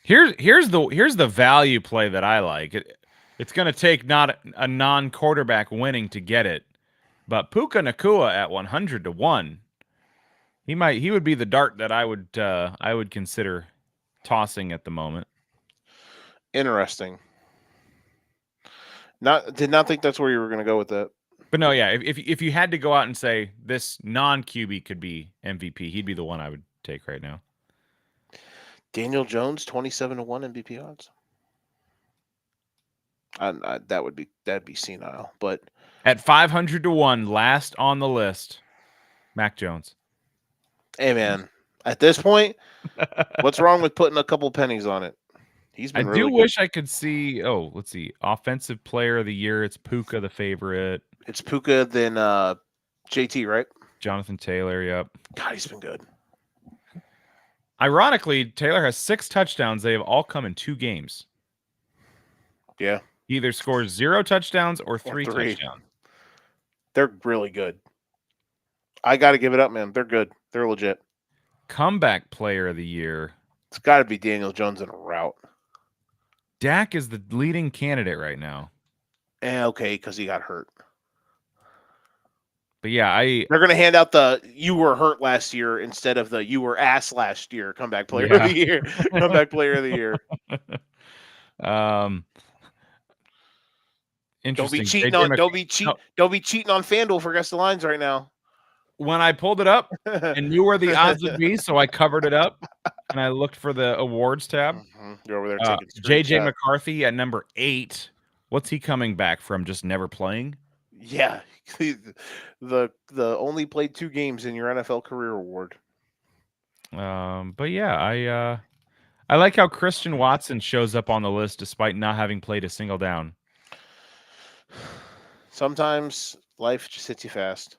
Here's the value play that I like. It's going to take not a non-quarterback winning to get it, but Puka Nacua at 100 to 1. He would be the dart that I would consider tossing at the moment. Interesting. Did not think that's where you were going to go with that. But no, yeah, if you had to go out and say this non-QB could be MVP, he'd be the one I would take right now. Daniel Jones 27-1 MVP odds. That'd be senile, but at 500 to 1, last on the list, Mac Jones. Hey man, at this point, what's wrong with putting a couple pennies on it? He's been. I really do good. wish I could see. Oh, let's see. Offensive Player of the Year. It's Puka, the favorite. It's Puka, then JT, right? Jonathan Taylor. Yep. God, he's been good. Ironically, Taylor has 6 touchdowns. They have all come in 2 games. Yeah. He either scores 0 touchdowns or 3 touchdowns. They're really good. I got to give it up, man. They're good. They're legit. Comeback Player of the Year. It's got to be Daniel Jones in a route. Dak is the leading candidate right now. Okay, because he got hurt. But yeah, they're going to hand out the "you were hurt last year" instead of the "you were ass last year" comeback player of the year. Comeback player of the year. Interesting. Don't be cheating on FanDuel for guess the lines right now. When I pulled it up and knew where the odds would be, so I covered it up and I looked for the awards tab. Mm-hmm. You're over there taking JJ McCarthy at number 8. What's he coming back from? Just never playing? Yeah, the only played 2 games in your NFL career award. But yeah, I like how Christian Watson shows up on the list despite not having played a single down. Sometimes life just hits you fast.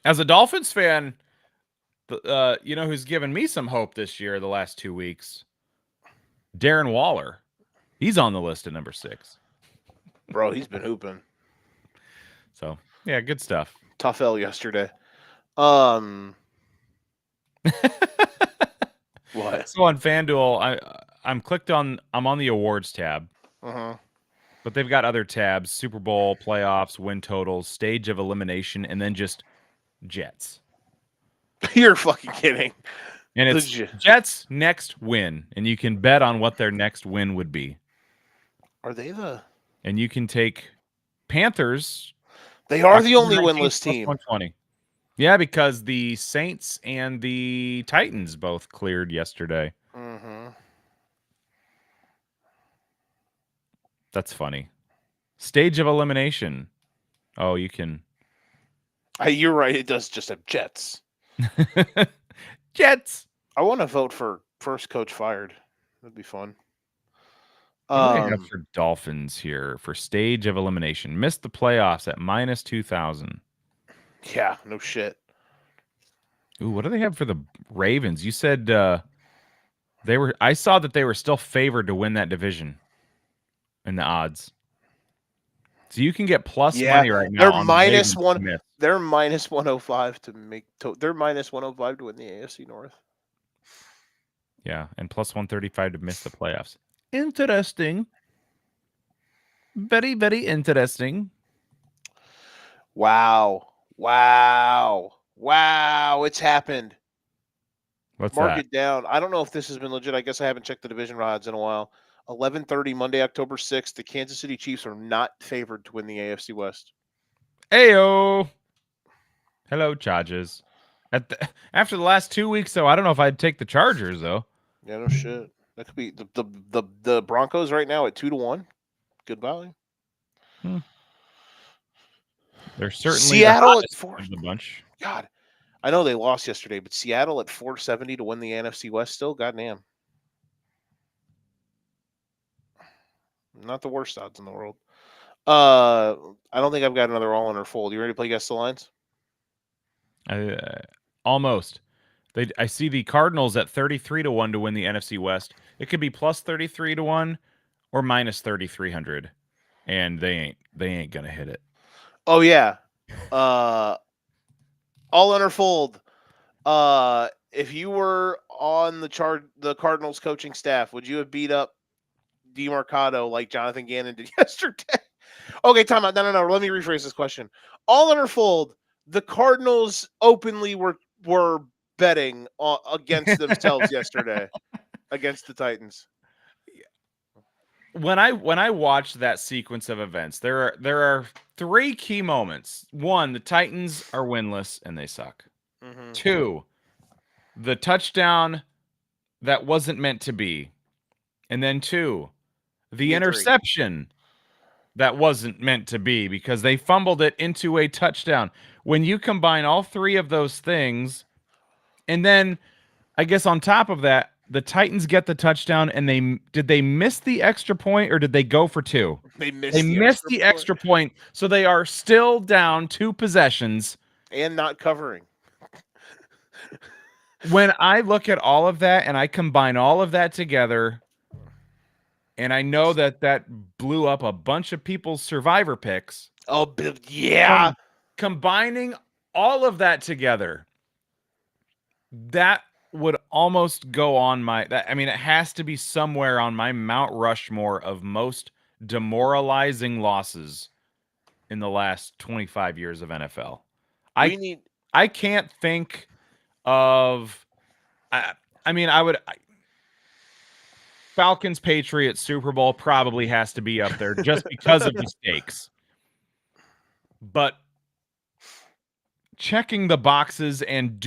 As a Dolphins fan, you know who's given me some hope this year, the last 2 weeks? Darren Waller. He's on the list at number 6. Bro, he's been hooping. So, yeah, good stuff. Tough L yesterday. What? So on FanDuel, I'm on the awards tab. Uh-huh. But they've got other tabs: Super Bowl, playoffs, win totals, stage of elimination, and then just Jets. You're fucking kidding. And it's Jets next win, and you can bet on what their next win would be. Are they the? And you can take Panthers. They are the October only 19th winless plus team. 120. Yeah, because the Saints and the Titans both cleared yesterday. Mm-hmm. That's funny. Stage of elimination. Oh, you can. You're right. It does just have Jets. Jets. I want to vote for first coach fired. That'd be fun. What do they have for Dolphins here for stage of elimination? Missed the playoffs at minus 2,000. Yeah, no shit. Ooh, what do they have for the Ravens? You said they were. I saw that they were still favored to win that division in the odds. So you can get plus money right now. They're minus one. They're minus 105 to make. They're minus 105 to win the AFC North. Yeah, and plus 135 to miss the playoffs. Interesting. Very, very interesting. Wow! It's happened. What's Mark that? it down. I don't know if this has been legit. I guess I haven't checked the division odds in a while. 11:30 Monday, October 6th. The Kansas City Chiefs are not favored to win the AFC West. Ayo. Hello, Chargers. After the last 2 weeks, though, I don't know if I'd take the Chargers, though. Yeah, no shit. That could be the Broncos right now at 2-1. Good value. They're certainly Seattle at 4 of the bunch. God, I know they lost yesterday, but Seattle at 470 to win the NFC West still. Goddamn. Not the worst odds in the world. I don't think I've got another all in or fold. You ready to play guess the lines? Almost. I see the Cardinals at 33 to 1 to win the NFC West. It could be plus 33 to 1 or minus 3,300, and they ain't gonna hit it. Oh yeah. All in or fold. If you were on the Cardinals coaching staff, would you have beat up DeMarcado like Jonathan Gannon did yesterday? Okay, time out. No. Let me rephrase this question. All in or fold, the Cardinals openly were betting against themselves yesterday against the Titans. When I watched that sequence of events, there are 3 key moments. 1, the Titans are winless and they suck. Mm-hmm. 2, the touchdown that wasn't meant to be. And then 2, the interception that wasn't meant to be because they fumbled it into a touchdown. When you combine all 3 of those things, and then I guess on top of that, the Titans get the touchdown, and did they miss the extra point or did they go for 2? They missed the extra point, so they are still down 2 possessions and not covering. When I look at all of that and I combine all of that together, and I know that blew up a bunch of people's survivor picks. Oh, yeah. Combining all of that together, that would almost go on it has to be somewhere on my Mount Rushmore of most demoralizing losses in the last 25 years of NFL. I can't think of Falcons Patriots Super Bowl probably has to be up there just because of the stakes. But checking the boxes and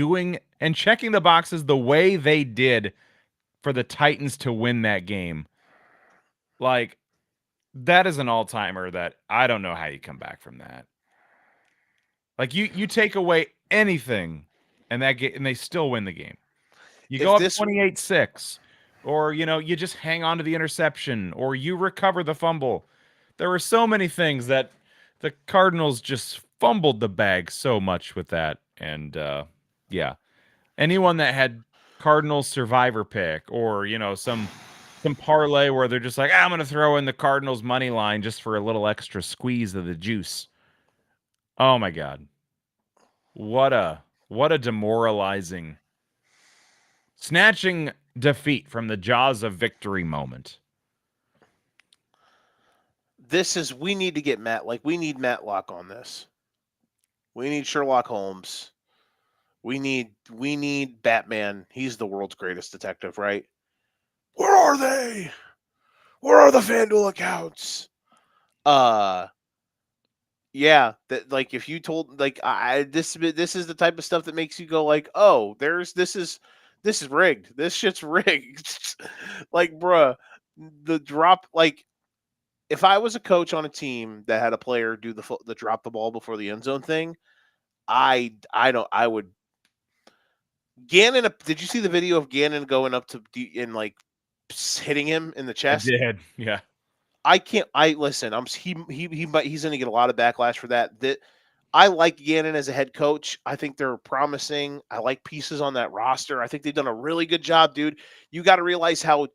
checking the boxes the way they did for the Titans to win that game, like, that is an all-timer that I don't know how you come back from that. Like, you take away anything and they still win the game. You go up 28-6, or you just hang on to the interception, or you recover the fumble. There were so many things that the Cardinals just fumbled the bag so much with that. And yeah, anyone that had Cardinals survivor pick, or some parlay where they're just like, I'm going to throw in the Cardinals money line just for a little extra squeeze of the juice. Oh my God. What a demoralizing, snatching defeat from the jaws of victory moment. we need to get Matt. Like, we need Matlock on this. We need Sherlock Holmes. We need Batman. He's the world's greatest detective, right? Where are they? Where are the FanDuel accounts? Yeah, that, like, if you told, like, this is the type of stuff that makes you go like, oh, this is rigged. This shit's rigged. Like, bruh, the drop, like, if I was a coach on a team that had a player do the drop the ball before the end zone thing, I would. Gannon, did you see the video of Gannon going up to and like hitting him in the I chest? did. Yeah. I can't. I listen. He's going to get a lot of backlash for that. That I like Gannon as a head coach. I think they're promising. I like pieces on that roster. I think they've done a really good job, dude. You got to realize how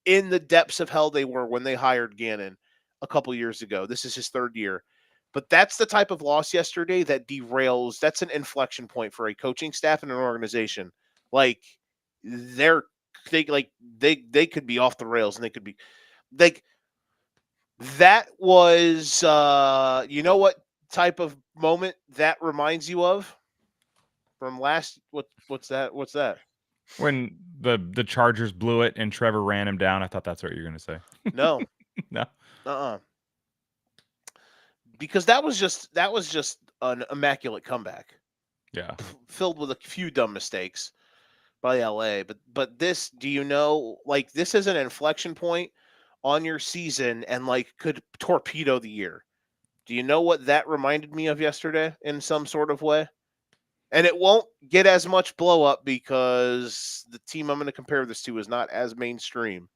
in the depths of hell they were when they hired Gannon a couple years ago. This is his third year. But that's the type of loss yesterday that derails. That's an inflection point for a coaching staff and an organization. Like, they could be off the rails, and they could be like, that was you know what type of moment that reminds you of from last what's that? When the Chargers blew it and Trevor ran him down, I thought that's what you were going to say. No. No. Because that was just an immaculate comeback. Yeah. Filled with a few dumb mistakes by LA, but this, do you know, like, this is an inflection point on your season and like could torpedo the year. Do you know what that reminded me of yesterday in some sort of way? And it won't get as much blow up because the team I'm going to compare this to is not as mainstream.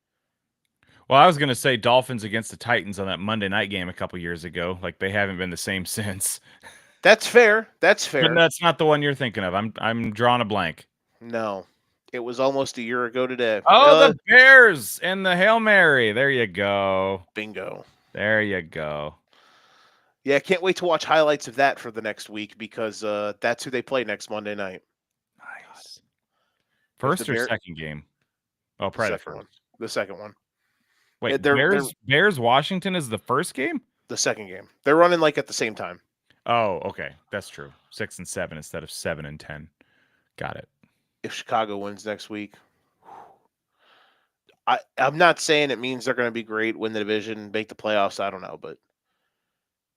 Well, I was going to say Dolphins against the Titans on that Monday night game a couple years ago. Like, they haven't been the same since. That's fair. That's But fair. that's not the one you're thinking of. I'm drawing a blank. No, it was almost a year ago today. Oh, the Bears and the Hail Mary. There you go. Bingo. There you go. Yeah, can't wait to watch highlights of that for the next week because that's who they play next Monday night. Nice. First or second game? Oh, probably the first. The second one. Wait, Bears Washington is the first game? The second game. They're running like at the same time. Oh, okay. That's true. 6 and 7 instead of 7 and 10. Got it. If Chicago wins next week, I'm not saying it means they're going to be great, win the division, make the playoffs. I don't know, but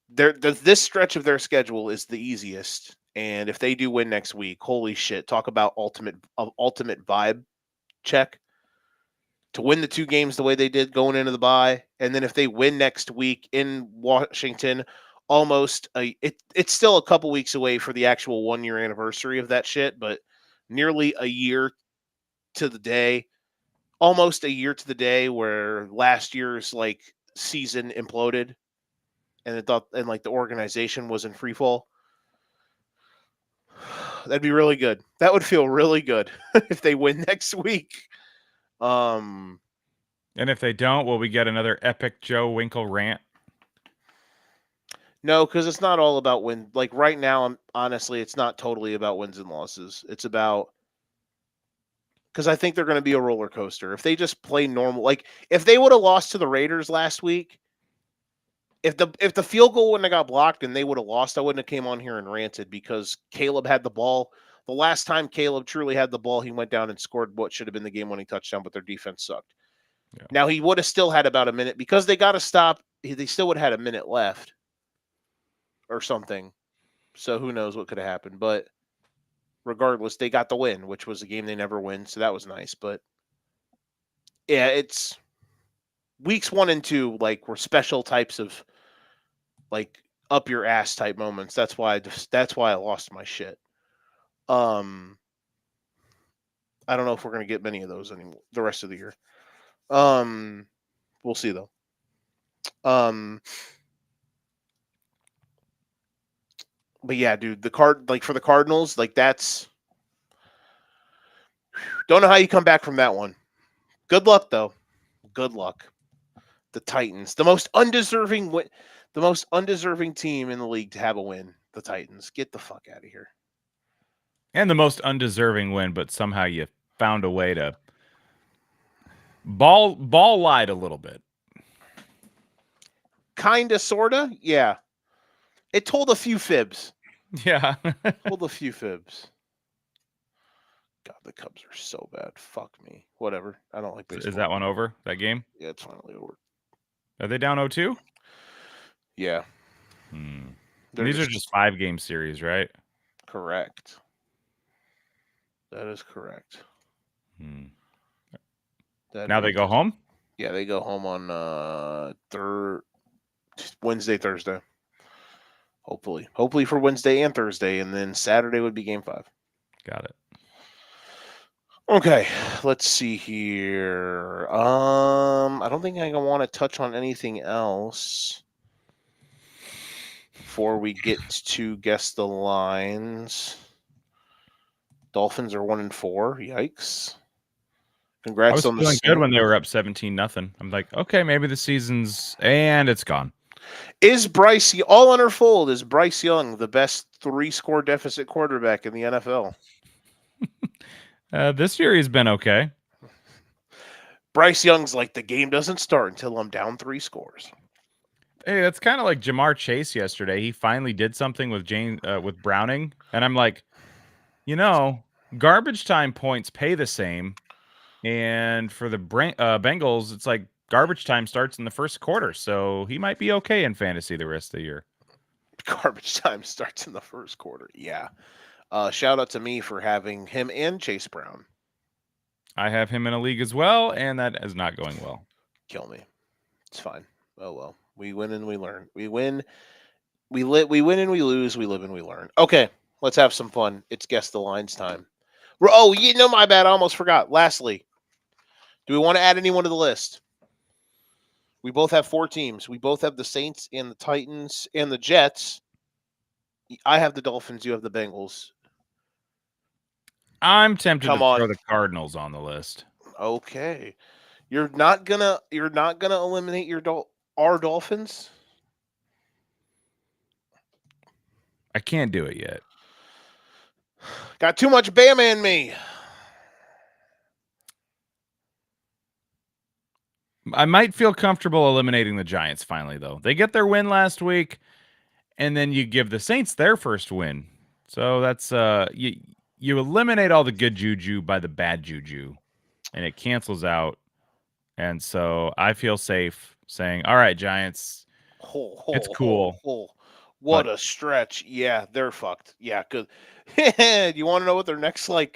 this stretch of their schedule is the easiest. And if they do win next week, holy shit! Talk about ultimate vibe check. To win the two games the way they did going into the bye, and then if they win next week in Washington, it's still a couple weeks away for the actual 1 year anniversary of that shit, but nearly a year to the day, almost a year to the day where last year's like season imploded, and like the organization was in free fall. That'd be really good. That would feel really good if they win next week. And if they don't, will we get another epic Joe Winkel rant? No, because it's not all about win. Like right now, honestly, it's not totally about wins and losses. It's about, because I think they're going to be a roller coaster. If they just play normal, like if they would have lost to the Raiders last week, if the field goal wouldn't have got blocked and they would have lost, I wouldn't have came on here and ranted because Caleb had the ball. The last time Caleb truly had the ball, he went down and scored what should have been the game-winning touchdown, but their defense sucked. Yeah. Now, he would have still had about a minute because they got to stop. They still would have had a minute left or something. So who knows what could have happened. But regardless, they got the win, which was a game they never win. So that was nice. But yeah, it's weeks 1 and 2, like, were special types of like up your ass type moments. That's why I lost my shit. I don't know if we're going to get many of those anymore the rest of the year. We'll see though. But yeah, dude, for the Cardinals, like, that's, don't know how you come back from that one. Good luck though. Good luck. The Titans, the most undeserving team in the league to have a win. The Titans, get the fuck out of here. And the most undeserving win, but somehow you found a way to ball lied a little bit. Kinda, sorta. Yeah. It told a few fibs. Yeah. Told a few fibs. God, the Cubs are so bad. Fuck me. Whatever. I don't like baseball. Is that one over? That game? Yeah, it's finally over. Are they down 0-2? Yeah. These are just 5-game series, right? Correct. That is correct. Now they go home? Yeah, they go home on Wednesday, Thursday. Hopefully for Wednesday and Thursday, and then Saturday would be game 5. Got it. Okay, let's see here. I don't think I want to touch on anything else before we get to guess the lines. Dolphins are 1-4. Yikes! Congrats I was on feeling good when they were up 17-0. I'm like, okay, maybe the season's and it's gone. Is Bryce all unfold? Is Bryce Young the best 3-score deficit quarterback in the NFL? This year he's been okay. Bryce Young's like, the game doesn't start until I'm down 3 scores. Hey, that's kind of like Jamar Chase yesterday. He finally did something with with Browning, and I'm like, garbage time points pay the same, and for the Bengals, it's like garbage time starts in the first quarter, so he might be okay in fantasy the rest of the year. Garbage time starts in the first quarter. Yeah. Shout out to me for having him and Chase Brown. I have him in a league as well, and that is not going well. Kill me. It's fine. Oh well. We win and we learn. We win. We win and we lose. We live and we learn. Okay, let's have some fun. It's guess the lines time. Oh, my bad. I almost forgot. Lastly, do we want to add anyone to the list? We both have 4 teams. We both have the Saints and the Titans and the Jets. I have the Dolphins. You have the Bengals. I'm tempted to throw the Cardinals on the list. Okay. You're not gonna eliminate our Dolphins? I can't do it yet. Got too much Bama in me. I might feel comfortable eliminating the Giants finally, though. They get their win last week, and then you give the Saints their first win. So that's you eliminate all the good juju by the bad juju, and it cancels out. And so I feel safe saying, all right, Giants, it's cool. What a stretch. Yeah, they're fucked. Yeah, good. Do you want to know what their next, do you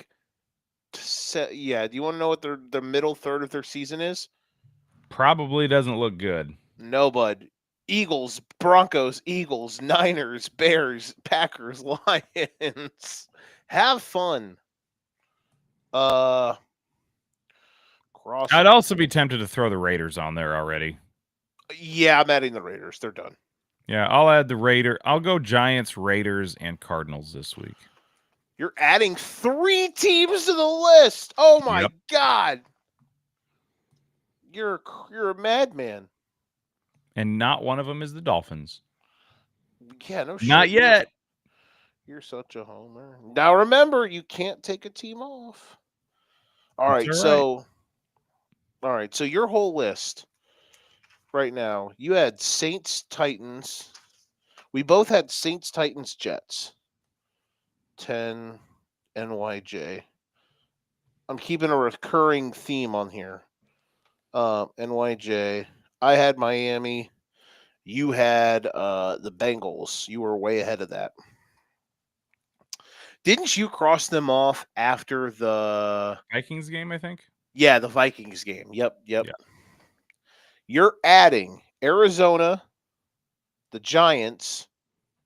want to know what their middle third of their season is? Probably doesn't look good. No, bud. Eagles, Broncos, Eagles, Niners, Bears, Packers, Lions. Have fun. I'd also be tempted to throw the Raiders on there already. Yeah, I'm adding the Raiders. They're done. Yeah, I'll add the Raider. I'll go Giants, Raiders, and Cardinals this week. You're adding 3 teams to the list. Oh my God. You're a madman. And not one of them is the Dolphins. Yeah, no shit. Not yet. You're such a homer. Now remember, you can't take a team off. All right, so your whole list right now, you had Saints, Titans. We both had Saints, Titans, Jets. 10 NYJ. I'm keeping a recurring theme on here. NYJ. I had Miami. You had the Bengals. You were way ahead of that. Didn't you cross them off after the Vikings game, I think? Yeah, the Vikings game. Yep. You're adding Arizona, the Giants.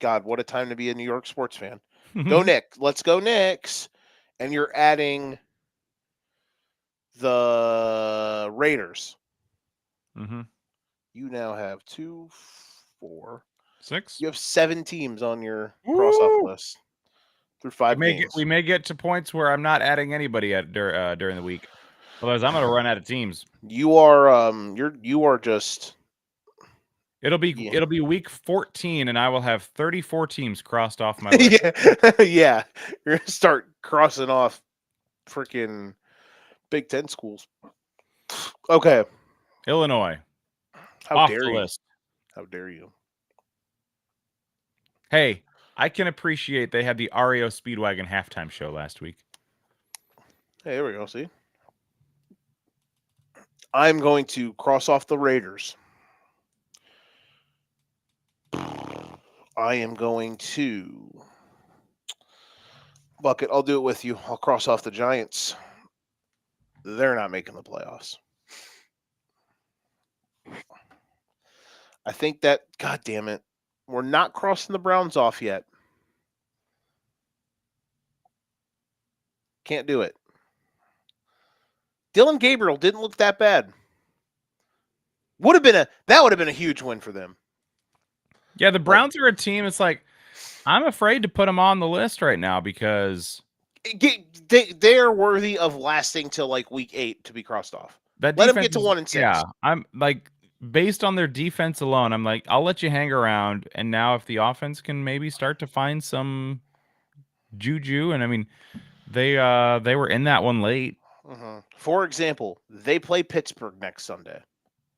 God, what a time to be a New York sports fan. Go Nick. Let's go Knicks. And you're adding the Raiders. Mm-hmm. You now have 2, 4, 6. You have 7 teams on your cross-off list through 5 games. We may get to points where I'm not adding anybody during the week. Otherwise, I'm going to run out of teams. You are just. It'll be week 14, and I will have 34 teams crossed off my list. Yeah. You're going to start crossing off freaking Big Ten schools. Okay. Illinois. How dare you? How dare you? Hey, I can appreciate they had the REO Speedwagon halftime show last week. Hey, there we go. See? I'm going to cross off the Raiders. I am going to bucket. I'll do it with you. I'll cross off the Giants. They're not making the playoffs. I think that, God damn it, we're not crossing the Browns off yet. Can't do it. Dylan Gabriel didn't look that bad. That would have been a huge win for them. Yeah, the Browns are a team. It's like, I'm afraid to put them on the list right now because they are worthy of lasting till like week 8 to be crossed off. that Let defense them get to 1-6. Yeah, I'm like, based on their defense alone, I'm like, I'll let you hang around. And now if the offense can maybe start to find some juju, and I mean, they were in that one late. Mm-hmm. For example, they play Pittsburgh next Sunday.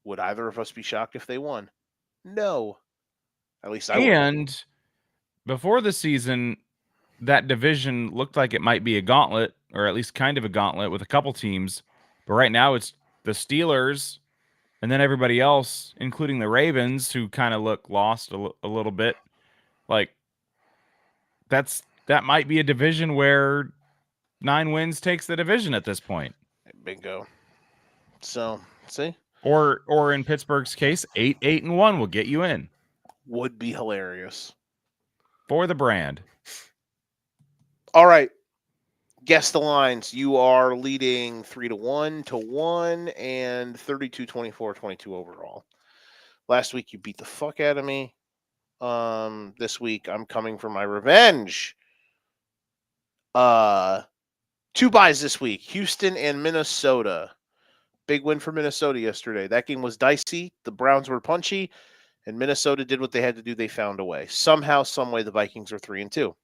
Would either of us be shocked if they won? No. At least I would. And before the season, that division looked like it might be a gauntlet, or at least kind of a gauntlet with a couple teams. But right now it's the Steelers and then everybody else, including the Ravens, who kind of look lost a little bit. Like, that might be a division where 9 wins takes the division at this point. Bingo. So, see? Or in Pittsburgh's case, 8-1 will get you in. Would be hilarious. For the brand. All right. Guess the lines. You are leading 3-1 to 1 and 32-24-22 overall. Last week you beat the fuck out of me. This week I'm coming for my revenge. 2 buys this week. Houston and Minnesota. Big win for Minnesota yesterday. That game was dicey. The Browns were punchy, and Minnesota did what they had to do. They found a way. Somehow, some way, the Vikings are 3-2.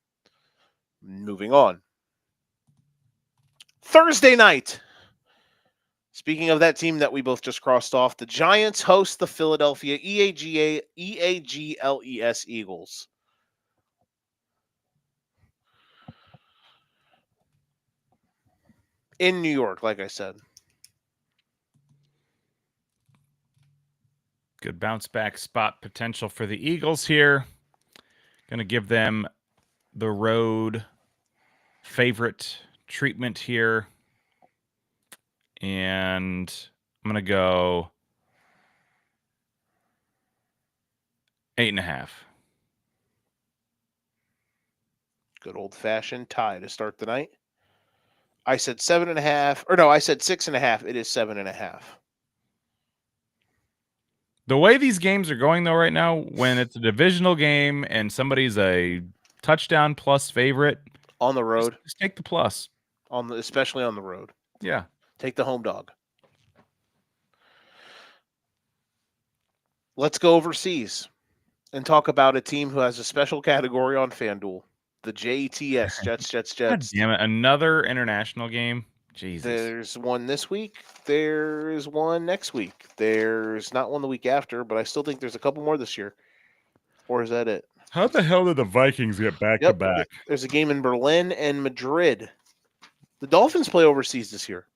Moving on. Thursday night. Speaking of that team that we both just crossed off, the Giants host the Philadelphia EAGLES Eagles. In New York, like I said. Good bounce back spot potential for the Eagles here. Going to give them the road favorite treatment here. And I'm going to go 8.5. Good old-fashioned tie to start the night. I said 7.5. Or no, I said 6.5. It is 7.5. The way these games are going, though, right now, when it's a divisional game and somebody's a touchdown plus favorite on the road, just take the plus. Especially on the road. Yeah. Take the home dog. Let's go overseas and talk about a team who has a special category on FanDuel. The JETS, Jets. God damn it. Another international game? Jesus. There's one this week. There's one next week. There's not one the week after, but I still think there's a couple more this year. Or is that it? How the hell did the Vikings get back-to-back? There's a game in Berlin and Madrid. The Dolphins play overseas this year.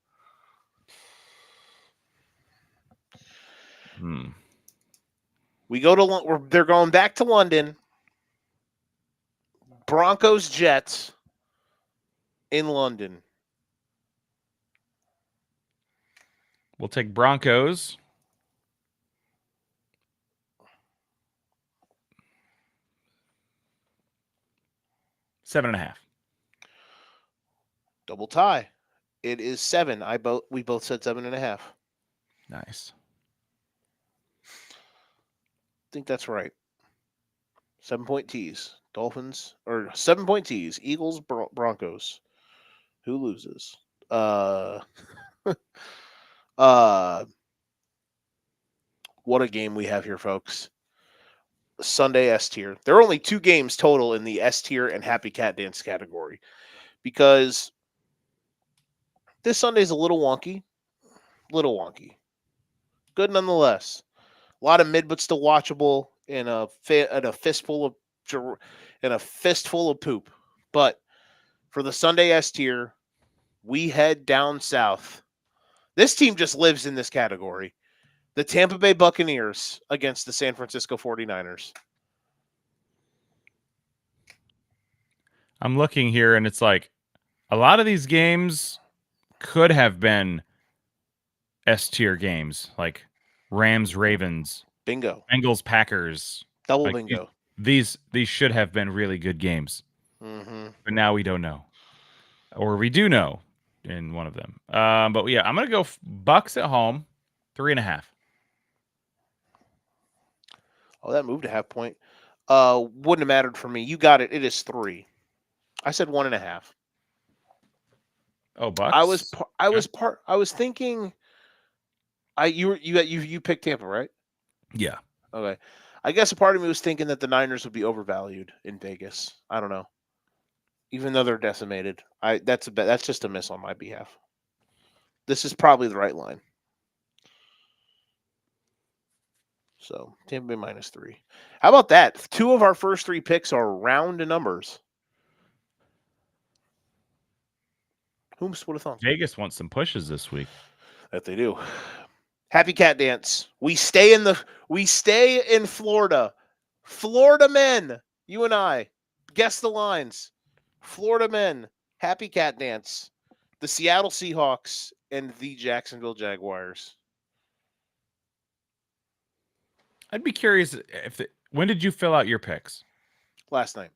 They're going back to London. Broncos, Jets in London. We'll take Broncos. Seven and a half. Double tie. It is 7. We both said 7.5. Nice. I think that's right. 7-point tees. Dolphins or 7-point tees. Eagles, Broncos. Who loses? What a game we have here, folks. Sunday S tier. There are only 2 games total in the S tier and Happy Cat Dance category because this Sunday is a little wonky. Good nonetheless. A lot of mid, but still watchable. in a fistful of poop. But for the Sunday S tier, we head down south. This team just lives in this category. The Tampa Bay Buccaneers against the San Francisco 49ers. I'm looking here, and it's like a lot of these games could have been S tier games, like Rams, Ravens, Bingo. Bengals, Packers. Double Like bingo. these should have been really good games, Mm-hmm. but now we don't know, or we do know in one of them. But yeah, I'm gonna go Bucks at home, 3.5. Oh, that moved a half point. Wouldn't have mattered for me. You got it. It is 3. I said 1.5. Oh, Bucks. I was thinking. You picked Tampa, right? Yeah. Okay. I guess a part of me was thinking that the Niners would be overvalued in Vegas. I don't know. Even though they're decimated, that's just a miss on my behalf. This is probably the right line. So Tampa Bay -3. How about that? 2 of our first 3 picks are round numbers. Whomst would have thought? Vegas wants some pushes this week. That they do. Happy cat dance. We stay in Florida. Florida men, you and I. Guess the lines. Florida men, happy cat dance. The Seattle Seahawks and the Jacksonville Jaguars. I'd be curious when did you fill out your picks? Last night.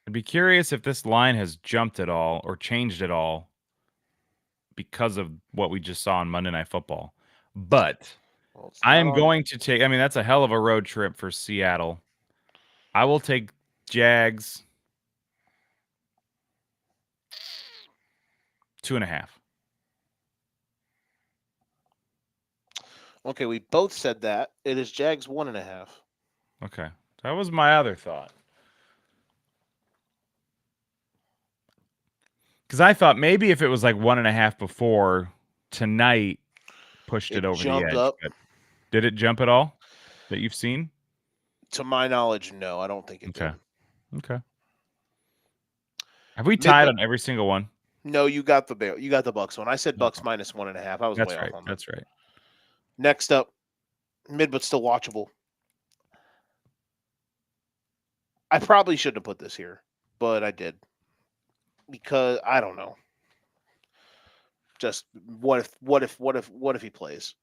I'd be curious if this line has jumped at all or changed at all because of what we just saw on Monday Night Football. But I am going to take, I mean, that's a hell of a road trip for Seattle. I will take Jags 2.5. Okay, we both said that. It is Jags 1.5. Okay. That was my other thought. Because I thought maybe if it was like 1.5 before, tonight pushed it over the edge. Up. But did it jump at all that you've seen? To my knowledge, no. I don't think it did. Okay. Have we tied on every single one? No, you got the Bucks one. I said Bucks -1.5. I was way off on that. That's right. Next up, mid but still watchable. I probably shouldn't have put this here, but I did. Because I don't know. Just what if he plays?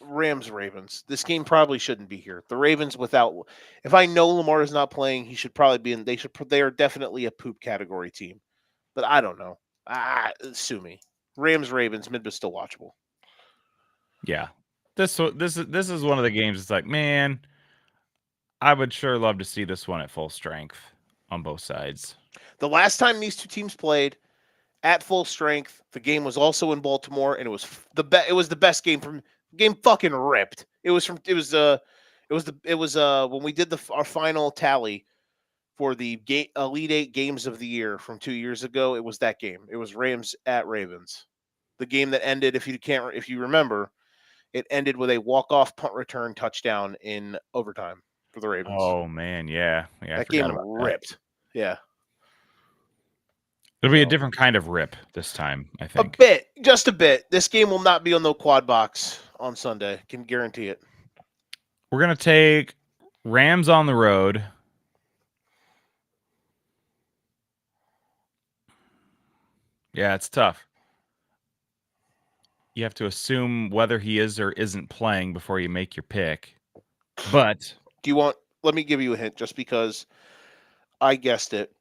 Rams Ravens. This game probably shouldn't be here. The Ravens if I know Lamar is not playing, he should probably be in. They are definitely a poop category team. But I don't know. Sue me. Rams Ravens mid but still watchable. Yeah. This is one of the games. It's like, man, I would sure love to see this one at full strength on both sides. The last time these two teams played at full strength, the game was also in Baltimore, and it was the best game from game. Fucking ripped. It was when we did our final tally for the Elite 8 games of the year from 2 years ago. It was that game. It was Rams at Ravens. The game that ended, if you remember, it ended with a walk-off punt return touchdown in overtime for the Ravens. Oh man, yeah. That game ripped. That. Yeah. It'll be a different kind of rip this time, I think. Just a bit. This game will not be on the quad box on Sunday. Can guarantee it. We're going to take Rams on the road. Yeah, it's tough. You have to assume whether he is or isn't playing before you make your pick. But let me give you a hint just because I guessed it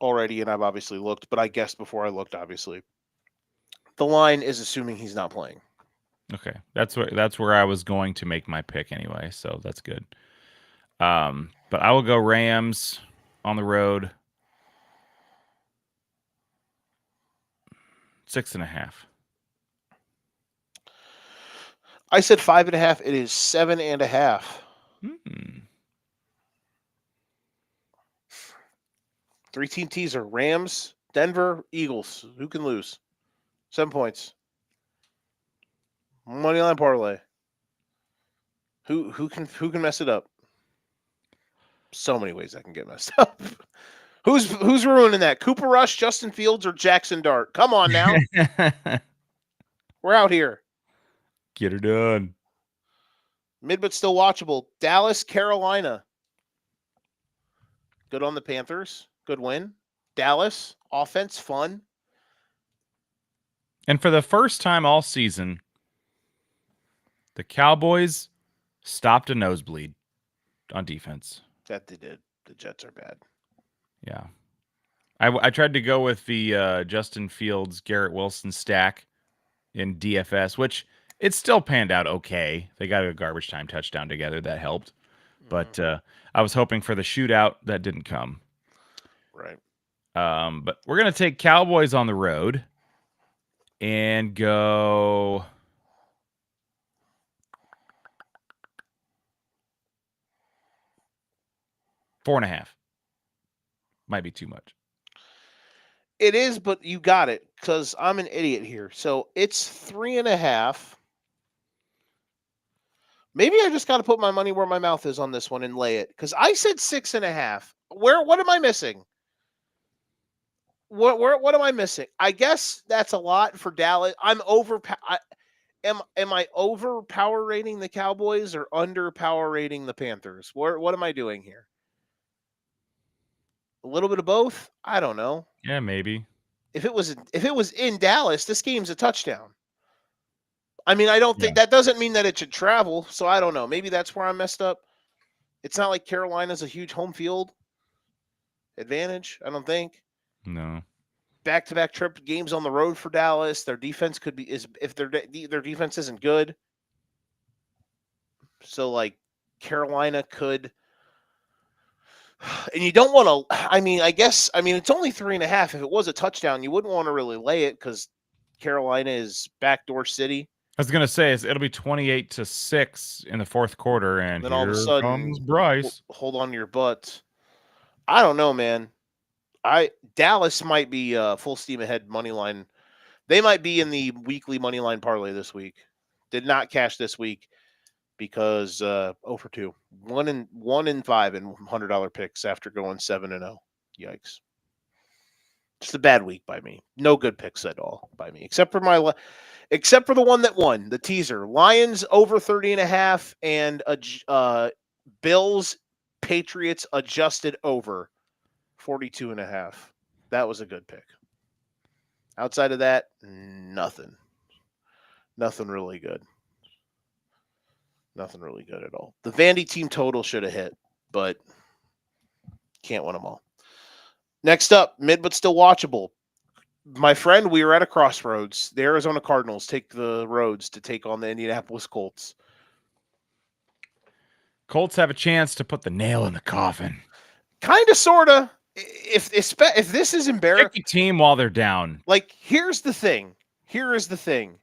already, and I've obviously looked, but I guessed before I looked, obviously. The line is assuming he's not playing. Okay. That's where I was going to make my pick anyway, so that's good. But I will go Rams on the road. 6.5. I said 5.5. It is 7.5. 3-team teaser. Rams, Denver, Eagles. Who can lose? 7 points. Moneyline parlay. Who can mess it up? So many ways I can get messed up. Who's ruining that? Cooper Rush, Justin Fields, or Jackson Dart? Come on now. We're out here. Get her done. Mid but still watchable. Dallas, Carolina. Good on the Panthers. Good win. Dallas, offense, fun. And for the first time all season, the Cowboys stopped a nosebleed on defense. That they did. The Jets are bad. Yeah. I tried to go with the Justin Fields, Garrett Wilson stack in DFS, which it still panned out okay. They got a garbage time touchdown together. That helped. But I was hoping for the shootout. That didn't come. Right. But we're going to take Cowboys on the road and go 4.5. Might be too much. It is, but you got it because I'm an idiot here. So it's 3.5. Maybe I just got to put my money where my mouth is on this one and lay it because I said 6.5. What am I missing? What am I missing? I guess that's a lot for Dallas. Am I over power rating the Cowboys or under power rating the Panthers? What am I doing here? A little bit of both? I don't know. Yeah, maybe. If it was in Dallas, this game's a touchdown. I mean, I don't think that doesn't mean that it should travel, so I don't know. Maybe that's where I messed up. It's not like Carolina's a huge home field advantage, I don't think. No. Back-to-back trip games on the road for Dallas. Their defense could be if their defense isn't good. So like Carolina could, and you don't want to. I mean, it's only 3.5. If it was a touchdown, you wouldn't want to really lay it because Carolina is backdoor city. I was gonna say it'll be 28-6 in the fourth quarter, and then here all of a sudden comes Bryce. Hold on to your butts. I don't know, man. Dallas might be full steam ahead money line. They might be in the weekly money line parlay this week. Did not cash this week because 0 for 2, 1 and 5 in $100 picks after going 7-0. Yikes! Just a bad week by me. No good picks at all by me, except for the one that won the teaser. Lions over 30.5 and Bills Patriots adjusted over 42.5. That was a good pick. Outside of that, nothing. Nothing really good. Nothing really good at all. The Vandy team total should have hit, but can't win them all. Next up, mid but still watchable. My friend, we were at a crossroads. The Arizona Cardinals take the roads to take on the Indianapolis Colts. Colts have a chance to put the nail in the coffin. Kind of, sort of. If this is embarrassing, pick a team while they're down. Like, here's the thing. Here is the thing.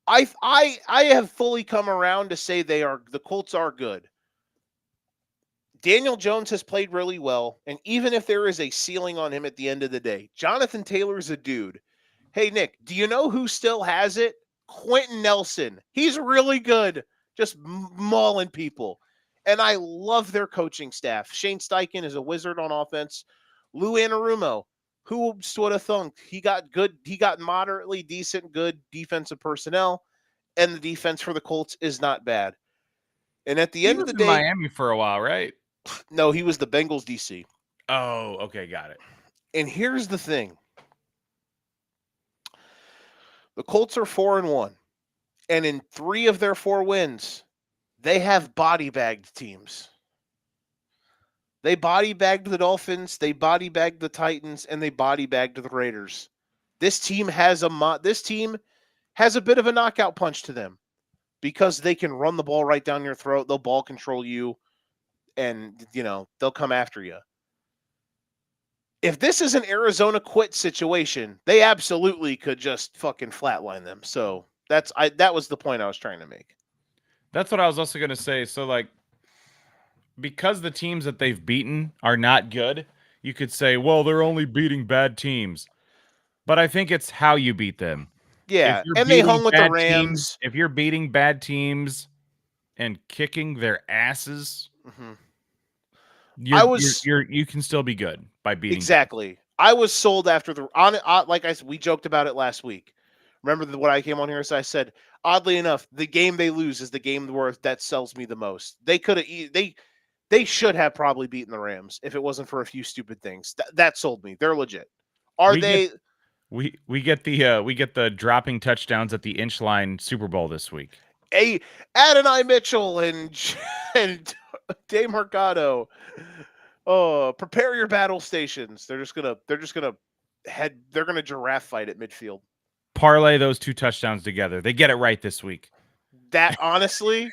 I have fully come around to say the Colts are good. Daniel Jones has played really well, and even if there is a ceiling on him at the end of the day, Jonathan Taylor's a dude. Hey, Nick, do you know who still has it? Quentin Nelson. He's really good, just mauling people. And I love their coaching staff. Shane Steichen is a wizard on offense. Lou Anarumo, who would have thunk? He got moderately decent, good defensive personnel, and the defense for the Colts is not bad. And at the end of the day, Miami for a while, right? No, he was the Bengals DC. Oh, okay, got it. And here's the thing. The Colts are 4-1. And in 3 of their 4 wins, they have body bagged teams. They body bagged the Dolphins, they body bagged the Titans, and they body bagged the Raiders. This team has a bit of a knockout punch to them because they can run the ball right down your throat. They'll ball control you. And, they'll come after you. If this is an Arizona quit situation, they absolutely could just fucking flatline them. So that was the point I was trying to make. That's what I was also going to say. So, like, because the teams that they've beaten are not good, you could say, well, they're only beating bad teams. But I think it's how you beat them. Yeah, and they hung with the Rams. If you're beating bad teams and kicking their asses, Mm-hmm. you can still be good by beating exactly. I was sold after we joked about it last week. Remember when I came on here? So I said, oddly enough, the game they lose is the game that sells me the most. They could have they should have probably beaten the Rams if it wasn't for a few stupid things. That sold me. They're legit. We get the dropping touchdowns at the inch line Super Bowl this week. Adonai Mitchell and Dave Mercado. Oh, prepare your battle stations. They're gonna giraffe fight at midfield. Parlay those 2 touchdowns together. They get it right this week. That honestly,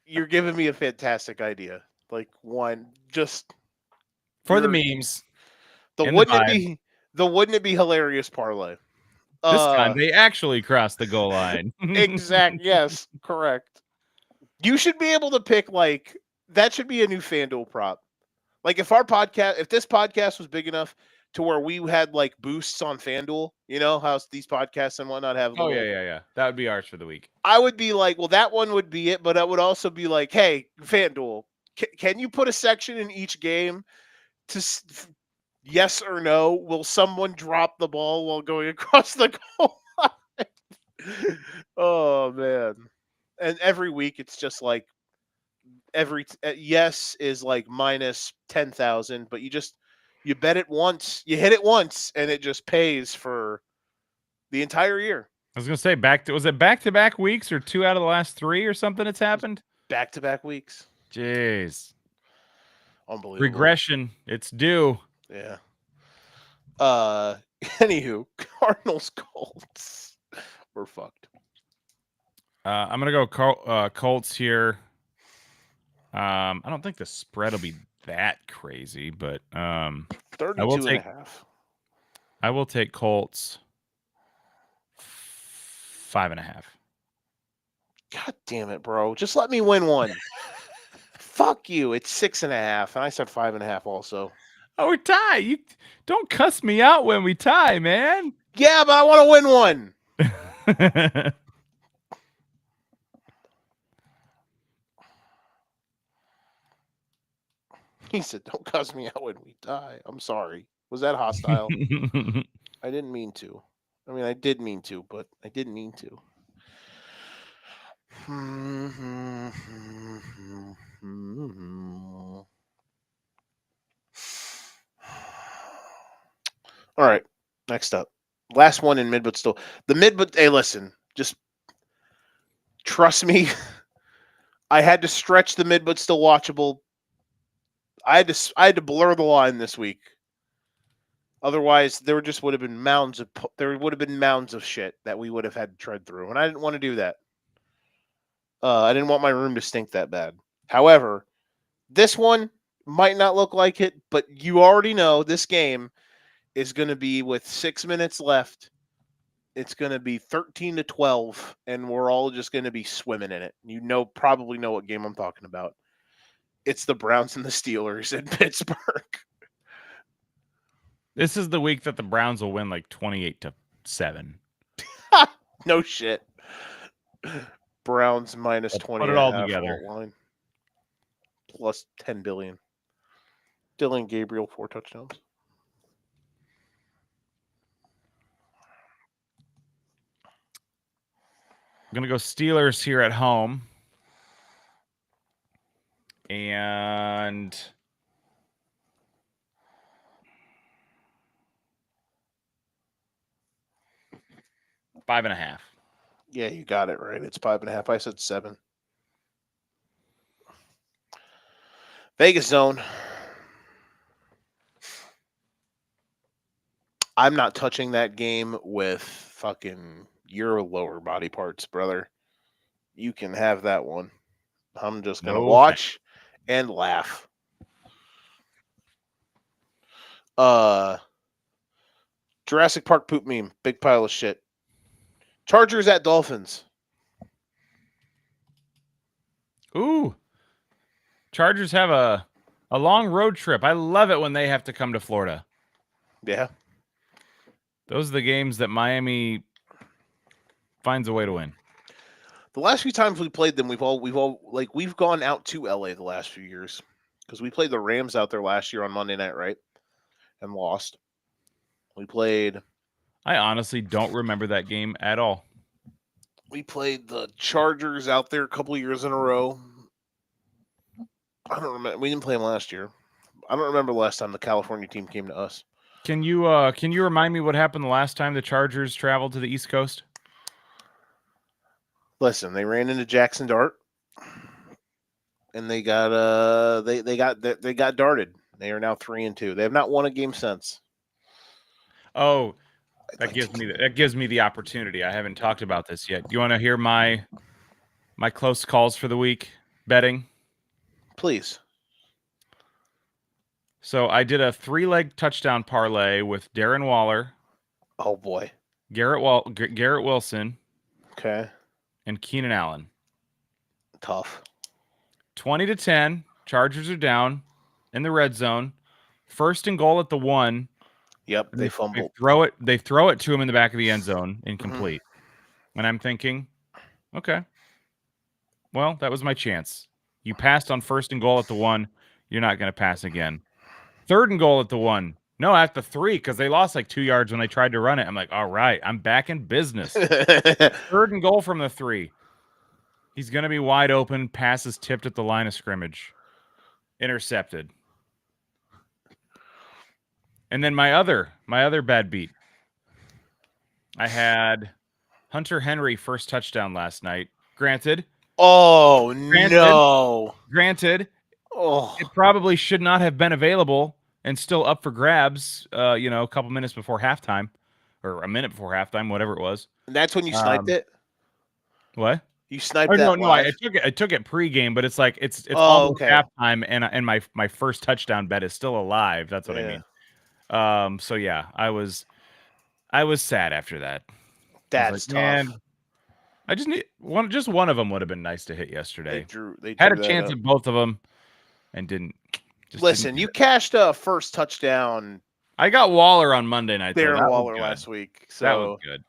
you're giving me a fantastic idea. Like one, just for the memes. The wouldn't it be hilarious parlay? This time they actually crossed the goal line. Yes, correct. You should be able to pick that should be a new FanDuel prop. Like if this podcast was big enough to where we had boosts on FanDuel, you know how these podcasts and whatnot have. Oh yeah. That would be ours for the week. I would be like, well, that one would be it, but I would also be like, hey, FanDuel, can you put a section in each game to yes or no? Will someone drop the ball while going across the goal line? Oh man! And every week it's just like yes is like minus 10,000, but you bet it once, you hit it once, and it just pays for the entire year. I was gonna say was it back-to-back weeks or 2 out of the last 3 or something? It's happened back-to-back weeks. Jeez, unbelievable regression. It's due. Yeah. Anywho, Cardinals Colts. We're fucked. I'm gonna go Colts here. I don't think the spread will be that crazy, but 32 and a half. I will take Colts 5.5. God damn it, bro! Just let me win one. Fuck you! It's 6.5, and I said 5.5 also. Oh, we're tie. You don't cuss me out when we tie, man. Yeah, but I want to win one. He said, "Don't cuss me out when we tie." I'm sorry. Was that hostile? I didn't mean to. I mean, I did mean to, but I didn't mean to. All right. Next up. Last one in mid, but still. Hey, listen. Just trust me. I had to stretch the mid, but still watchable. I had to blur the line this week. Otherwise, there would have been mounds of shit that we would have had to tread through, and I didn't want to do that. I didn't want my room to stink that bad. However, this one might not look like it, but you already know this game is going to be with 6 minutes left. It's going to be 13-12, and we're all just going to be swimming in it. You probably know what game I'm talking about. It's the Browns and the Steelers in Pittsburgh. This is the week that the Browns will win like 28-7. No shit. Browns minus 20. Put it all together. Line. Plus 10 billion. Dylan Gabriel 4 touchdowns. I'm going to go Steelers here at home. And 5.5. Yeah, you got it right. It's 5.5. I said 7. Vegas zone. I'm not touching that game with fucking your lower body parts, brother. You can have that one. I'm just going to watch and laugh. Jurassic Park poop meme. Big pile of shit. Chargers at Dolphins. Ooh. Chargers have a long road trip. I love it when they have to come to Florida. Yeah. Those are the games that Miami finds a way to win. The last few times we played them, we've gone out to LA the last few years because we played the Rams out there last year on Monday night, right? And lost. We played I honestly don't remember that game at all. the Chargers out there a couple of years in a row. I don't remember. We didn't play them last year. I don't remember the last time the California team came to us. Can you remind me what happened the last time the Chargers traveled to the East Coast? Listen, they ran into Jackson Dart, and they got darted. They are now 3-2. They have not won a game since. Oh, that gives me the opportunity. I haven't talked about this yet. Do you want to hear my close calls for the week betting? Please. So I did a 3-leg touchdown parlay with Darren Waller. Oh boy. Garrett Wilson. Okay. And Keenan Allen. Tough. 20-10. Chargers are down in the red zone. 1st and goal at the 1. Yep, they fumbled. They throw it to him in the back of the end zone, incomplete. And I'm thinking, okay, well, that was my chance. You passed on 1st and goal at the 1. You're not going to pass again. 3rd and goal at the 1. No, at the 3, because they lost like 2 yards when they tried to run it. I'm like, all right, I'm back in business. 3rd and goal from the 3. He's going to be wide open. Passes tipped at the line of scrimmage. Intercepted. And then my other bad beat. I had Hunter Henry first touchdown last night. Granted. Oh, no. Granted. Oh. It probably should not have been available and still up for grabs, a couple minutes before halftime. Or a minute before halftime, whatever it was. And that's when you sniped it? What? You sniped that? No, I took it pregame, but it's like it's almost halftime, and my first touchdown bet is still alive. That's what I mean. So yeah, I was sad after that. That's tough. Man, I just need one of them would have been nice to hit yesterday. They had a chance at both of them, and didn't. Listen, you cashed a first touchdown. I got Waller on Monday night. Darren Waller last week, so that was good.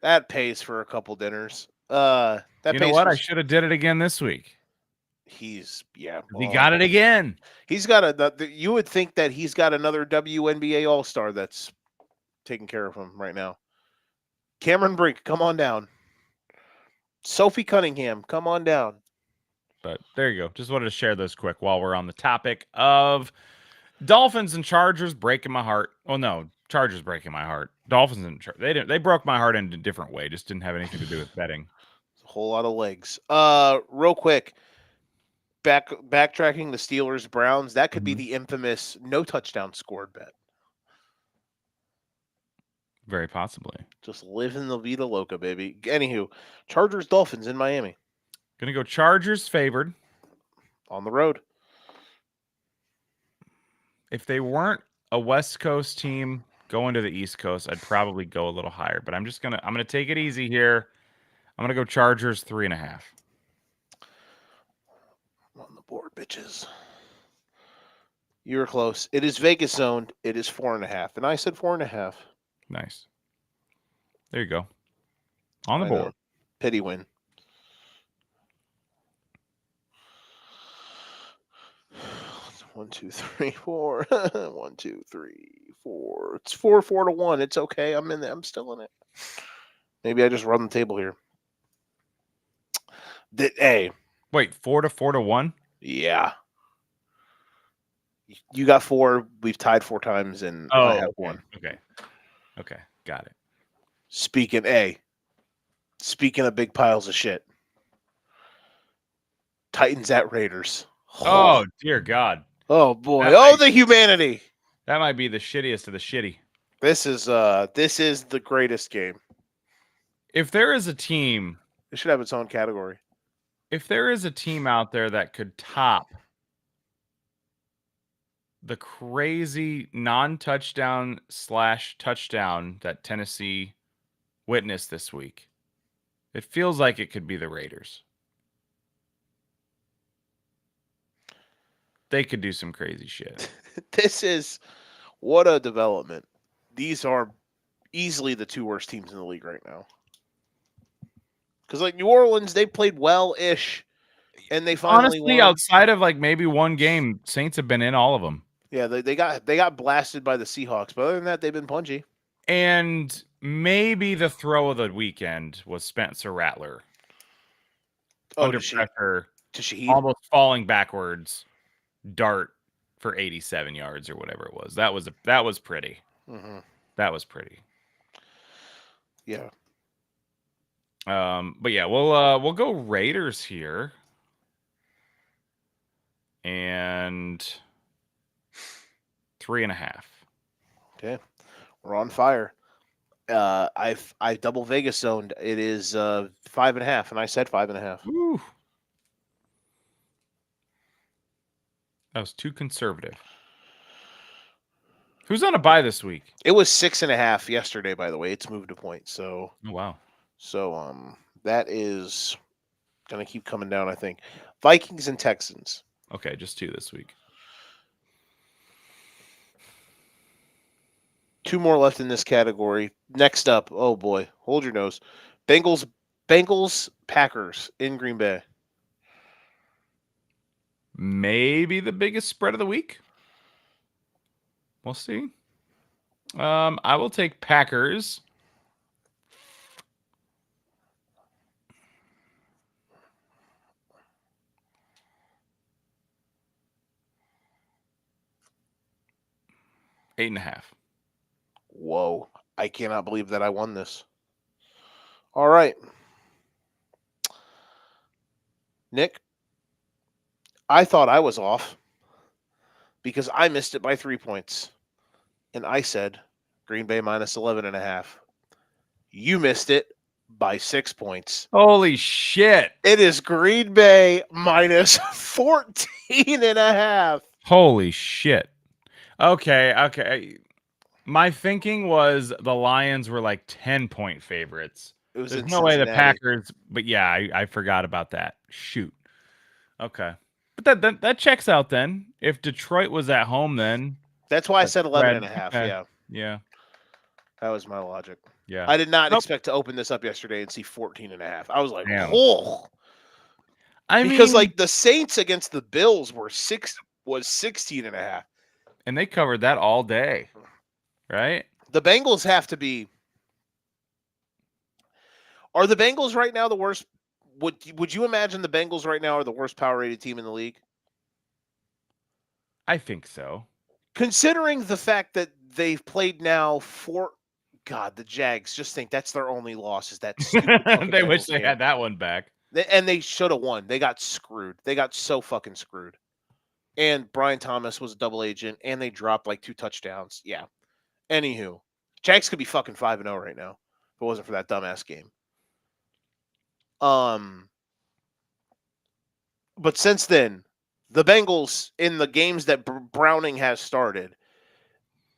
That pays for a couple dinners. You know what? I should have did it again this week. He got it again. He's got you would think that he's got another WNBA All-Star that's taking care of him right now. Cameron Brink, come on down. Sophie Cunningham, come on down. But there you go. Just wanted to share those quick while we're on the topic of Dolphins and Chargers breaking my heart. Oh no, Chargers breaking my heart. Dolphins and they broke my heart in a different way. Just didn't have anything to do with betting. A whole lot of legs. Real quick, backtracking the Steelers Browns. That could be the infamous no touchdown scored bet. Very possibly. Just living the Vida Loca, baby. Anywho, Chargers Dolphins in Miami. Gonna go Chargers favored on the road. If they weren't a West Coast team going to the East Coast, I'd probably go a little higher. But I'm gonna take it easy here. I'm gonna go Chargers 3.5. On the board, bitches. You were close. It is Vegas owned. It is 4.5, and I said 4.5. Nice. There you go. On the board. Pity win. One, two, three, four. 1, 2, 3, 4. It's 4-1. It's okay. I'm in there. I'm still in it. Maybe I just run the table here. Wait, 4-1? Yeah. You got 4. We've tied 4 times, and I have 1. Okay. Got it. Speaking of big piles of shit. Titans at Raiders. Oh dear God. Oh boy. The humanity. That might be the shittiest of the shitty. This is the greatest game. If there is a team, it should have its own category. If there is a team out there that could top the crazy non-touchdown / touchdown that Tennessee witnessed this week, it feels like it could be the Raiders. They could do some crazy shit. What a development. These are easily the 2 worst teams in the league right now. Because like New Orleans, they played well-ish, and they finally Honestly, won. outside of like maybe one game, Saints have been in all of them. Yeah, they got blasted by the Seahawks, but other than that, they've been punchy. And maybe the throw of the weekend was Spencer Rattler under pressure, To Shaheed. almost falling backwards, dart for 87 yards or whatever it was. That was pretty. Mm-hmm. That was pretty. Yeah. But yeah, we'll go Raiders here. And 3.5. Okay. We're on fire. I double Vegas zoned. It is 5.5, and I said 5.5. Woo. That was too conservative. Who's on a bye this week? It was 6.5 yesterday, by the way. It's moved a point. So Oh, wow. So that is gonna keep coming down, I think. Vikings and Texans. Okay, just 2 this week. 2 more left in this category. Next up, oh boy, hold your nose. Bengals Packers in Green Bay. Maybe the biggest spread of the week. We'll see. I will take Packers. Eight and a half. Whoa. I cannot believe that I won this. All right. Nick, I thought I was off because I missed it by 3 points. And I said Green Bay minus 11.5. You missed it by 6 points. Holy shit. It is Green Bay minus 14.5. Holy shit. Okay. My thinking was the Lions were like 10-point favorites. It was There's in no way the Cincinnati. Packers, but yeah, I forgot about that. Shoot. Okay. But that checks out then. If Detroit was at home then. That's why I said 11.5. Okay. Yeah. Yeah. That was my logic. Yeah. I did not expect to open this up yesterday and see 14.5. I was like, Damn. oh. Because like the Saints against the Bills was 16.5. And they covered that all day. Right? The Bengals have to be. Are the Bengals right now the worst? Would you imagine the Bengals right now are the worst power rated team in the league? I think so. Considering the fact that they've played now the Jags just think that's their only loss is that stupid they wish they had that one back. And they should have won. They got screwed. They got so fucking screwed. And Brian Thomas was a double agent, and they dropped like 2 touchdowns. Yeah. Anywho, Jags could be fucking 5-0 right now if it wasn't for that dumbass game. But since then, the Bengals in the games that Browning has started,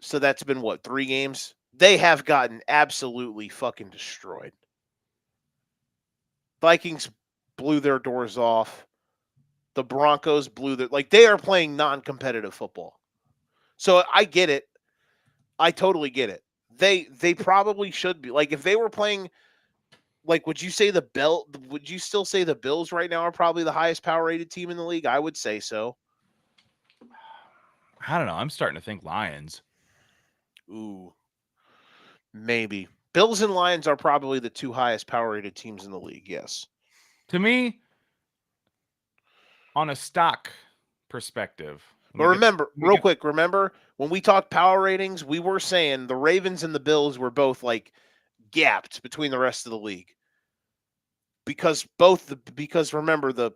so that's been what, 3 games? They have gotten absolutely fucking destroyed. Vikings blew their doors off. The Broncos they are playing non-competitive football. So I get it. I totally get it. They probably should be. Like if they were playing would you still say the Bills right now are probably the highest power rated team in the league? I would say so. I don't know. I'm starting to think Lions. Ooh. Maybe. Bills and Lions are probably the 2 highest power rated teams in the league, yes. To me, on a stock perspective. But remember when we talked power ratings, we were saying the Ravens and the Bills were both like gapped between the rest of the league. Because remember the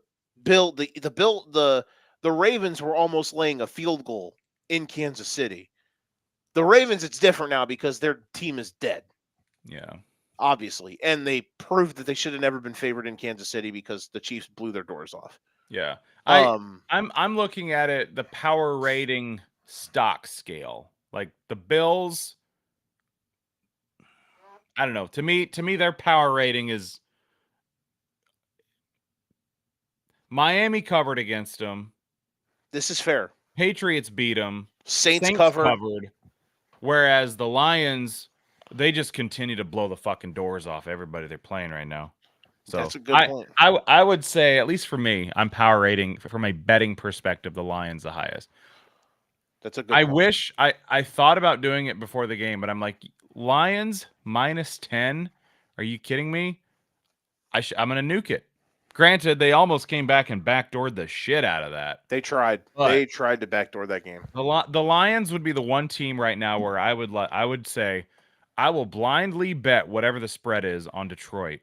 Ravens were almost laying a field goal in Kansas City. The Ravens, it's different now because their team is dead. Yeah. Obviously. And they proved that they should have never been favored in Kansas City because the Chiefs blew their doors off. Yeah. I'm looking at it, the power rating stock scale. Like the Bills, I don't know. To me, their power rating is Miami covered against them. This is fair. Patriots beat them. Saints covered. Whereas the Lions, they just continue to blow the fucking doors off everybody they're playing right now. So that's a good point. I would say, at least for me, I'm power rating from a betting perspective, the Lions the highest. That's a good point. Wish I thought about doing it before the game, but I'm like, Lions -10? Are you kidding me? I'm gonna nuke it. Granted, they almost came back and backdoored the shit out of that. They tried. But They tried to backdoor that game. the Lions would be the one team right now where I would say I will blindly bet whatever the spread is on Detroit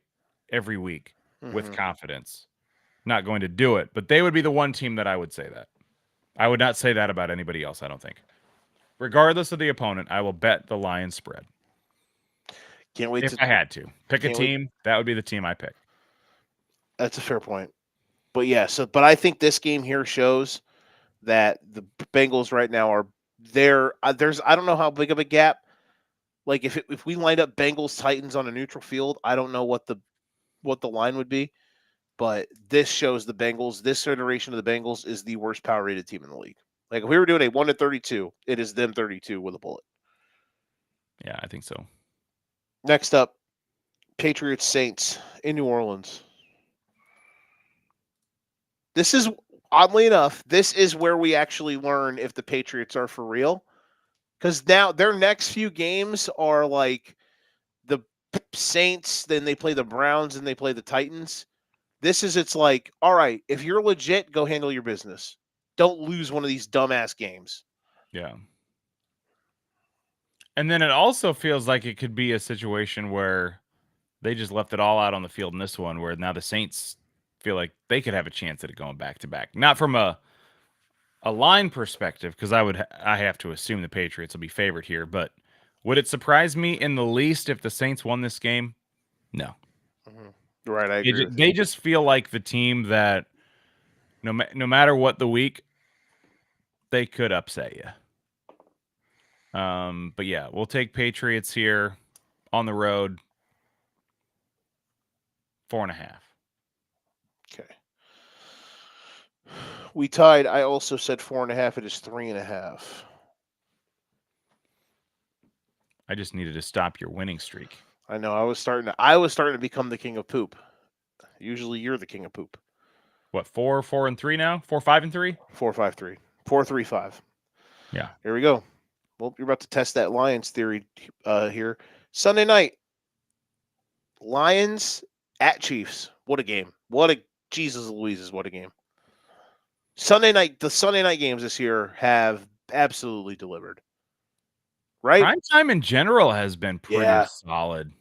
every week with confidence. Not going to do it, but they would be the one team that I would say that. I would not say that about anybody else, I don't think. Regardless of the opponent, I will bet the Lions spread. Can't wait if I had to pick a team, that would be the team I pick. That's a fair point. But yeah, but I think this game here shows that the Bengals right now are there. There's I don't know how big of a gap. Like if we lined up Bengals Titans on a neutral field, I don't know what the line would be. But this shows the Bengals. This iteration of the Bengals is the worst power rated team in the league. Like if we were doing a 1-32, it is them 32 with a bullet. Yeah, I think so. Next up, Patriots Saints in New Orleans. This is, oddly enough, this is where we actually learn if the Patriots are for real. Because now their next few games are like the Saints, then they play the Browns, and they play the Titans. It's like, all right, if you're legit, go handle your business. Don't lose one of these dumbass games. Yeah. And then it also feels like it could be a situation where they just left it all out on the field in this one, where now the Saints feel like they could have a chance at it going back to back. Not from a line perspective, because I have to assume the Patriots will be favored here, but would it surprise me in the least if the Saints won this game? No. Mm-hmm. Right, I agree. They just feel like the team that no matter what the week, they could upset you. But yeah, we'll take Patriots here on the road. 4.5. Okay. We tied. I also said 4.5. It is 3.5. I just needed to stop your winning streak. I know. I was starting to become the king of poop. Usually, you're the king of poop. What, 4-4-3 now? 4-5-3? 4-5-3. 4-3-5. Yeah. Here we go. Well, you're about to test that Lions theory here. Sunday night. Lions at Chiefs. What a game. Jesus Louises, what a game. The Sunday night games this year have absolutely delivered. Right? Prime time in general has been pretty solid.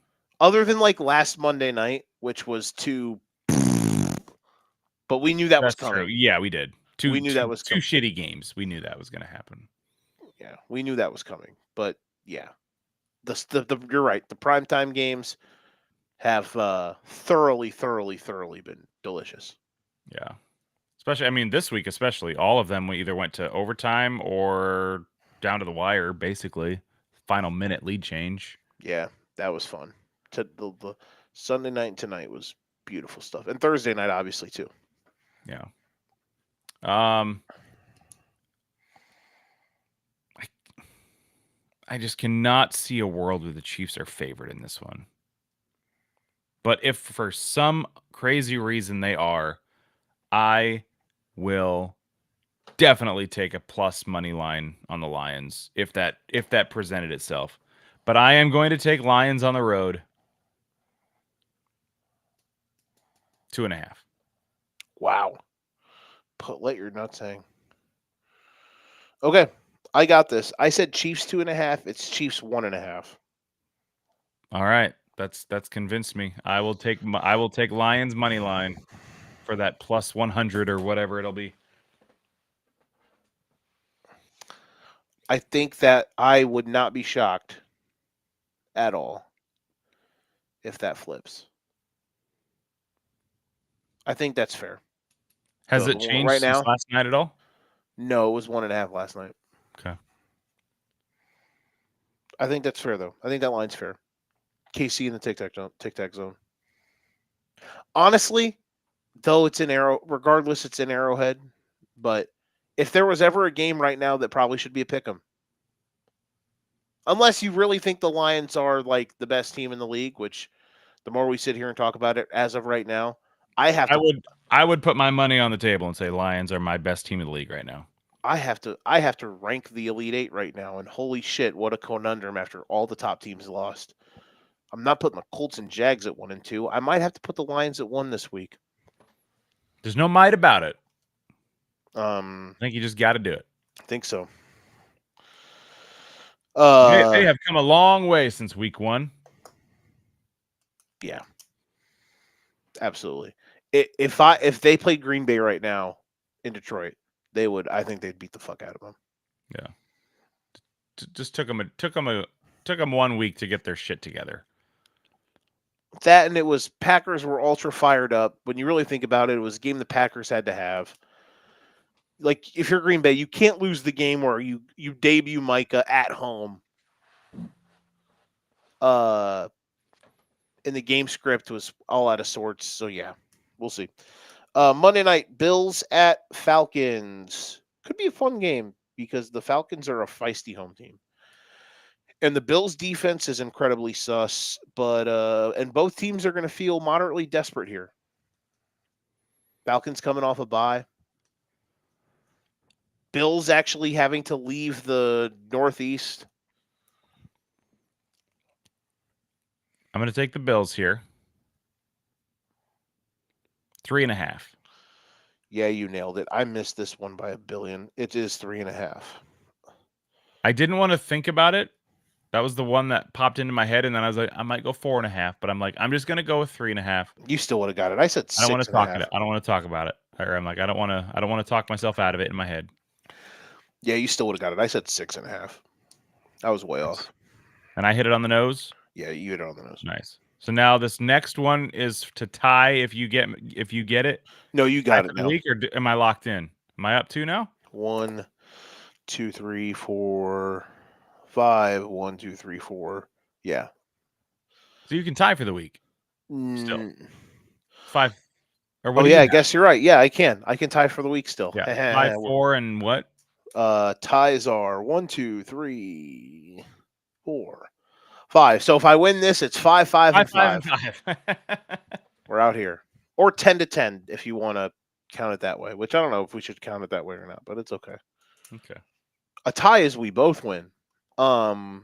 Other than like last Monday night, which was too, but we knew that was coming. True. Yeah, we did. We knew that was two shitty games. We knew that was going to happen. Yeah, we knew that was coming. But yeah, you're right. The primetime games have thoroughly been delicious. Yeah. Especially, I mean, this week especially, all of them either went to overtime or down to the wire, basically. Final minute lead change. Yeah, that was fun. The Sunday night and tonight was beautiful stuff. And Thursday night, obviously, too. Yeah. I just cannot see a world where the Chiefs are favored in this one. But if for some crazy reason they are, I will definitely take a plus money line on the Lions if that presented itself. But I am going to take Lions on the road. 2.5. Wow. Let your nuts hang. Okay, I got this. I said Chiefs 2.5. It's Chiefs 1.5. All right, that's convinced me. I will take Lions money line for that plus 100 or whatever it'll be. I think that I would not be shocked at all if that flips. I think that's fair. Has it changed right now? Since last night at all? No, it was 1.5 last night. Okay. I think that's fair, though. I think that line's fair. KC in the tic-tac zone. Honestly, though it's in Arrowhead. But if there was ever a game right now that probably should be a pick'em, unless you really think the Lions are like the best team in the league, which The more we sit here and talk about it, as of right now, I would put my money on the table and say Lions are my best team in the league right now. I have to rank the Elite Eight right now, and holy shit, what a conundrum after all the top teams lost. I'm not putting the Colts and Jags at 1 and 2. I might have to put the Lions at 1 this week. There's no might about it. I think you just got to do it. I think so. They have come a long way since week 1. Yeah, absolutely. If they played Green Bay right now in Detroit, they would. I think they'd beat the fuck out of them. Yeah, just took them 1 week to get their shit together. That, and it was Packers were ultra fired up. When you really think about it, it was a game the Packers had to have. Like, if you're Green Bay, you can't lose the game where you debut Micah at home. And the game script was all out of sorts. So yeah, we'll see. Monday night, Bills at Falcons. Could be a fun game because the Falcons are a feisty home team. And the Bills' defense is incredibly sus, but and both teams are going to feel moderately desperate here. Falcons coming off a bye. Bills actually having to leave the Northeast. I'm going to take the Bills here. 3.5. Yeah, you nailed it. I missed this one by a billion. It is 3.5. I didn't want to think about it. That was the one that popped into my head, and then I was like, I might go 4.5, but I'm like, I'm just gonna go with 3.5. You still would have got it. I said 6. I don't want to talk it. I don't want to talk about it. Or I'm like, I don't want to talk myself out of it in my head. Yeah, you still would have got it. I said 6.5. I was way off. And I hit it on the nose. Yeah, you hit it on the nose. Nice. So now this next one is to tie if you get it. No, you got it now. Week, or am I locked in? Am I up 2 now? 1, 2, 3, 4, 5. 1, 2, 3, 4. Yeah. So you can tie for the week. Still. 5. Or what I guess you're right. Yeah, I can. I can tie for the week still. Yeah. 5, 4, and what? Ties are 1, 2, 3, 4, 5. So if I win this, it's 5, 5, and 5. We're out here. Or 10-10 if you want to count it that way, which I don't know if we should count it that way or not, but it's okay. Okay. A tie is we both win. Or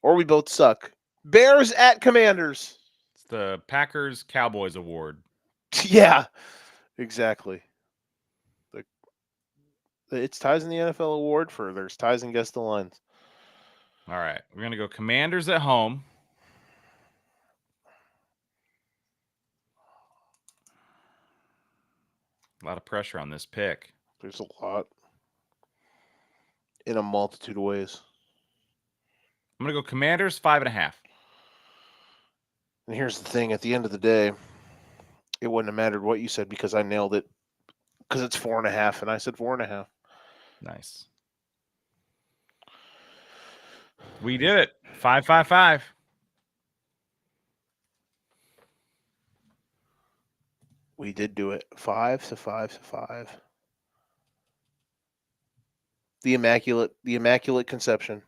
we both suck. Bears at Commanders. It's the Packers Cowboys award. Yeah, exactly. It's ties in the NFL award for there's ties and guess the lines. All right. We're going to go Commanders at home. A lot of pressure on this pick. There's a lot. In a multitude of ways. I'm going to go Commanders 5.5. And here's the thing. At the end of the day, it wouldn't have mattered what you said because I nailed it. Because it's 4.5, and I said 4.5. Nice. We did it. 5-5-5. We did do it. 5-5-5. The immaculate conception.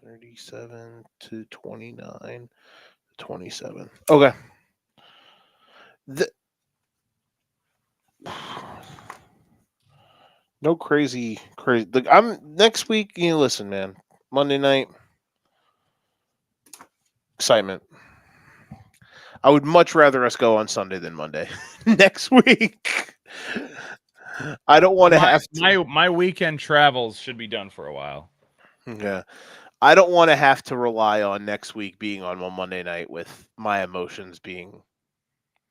37-29, 27. Okay. No crazy. I'm next week. You know, listen, man. Monday night excitement. I would much rather us go on Sunday than Monday next week. I don't want to have to. My weekend travels should be done for a while. Yeah. I don't want to have to rely on next week being on Monday night with my emotions being.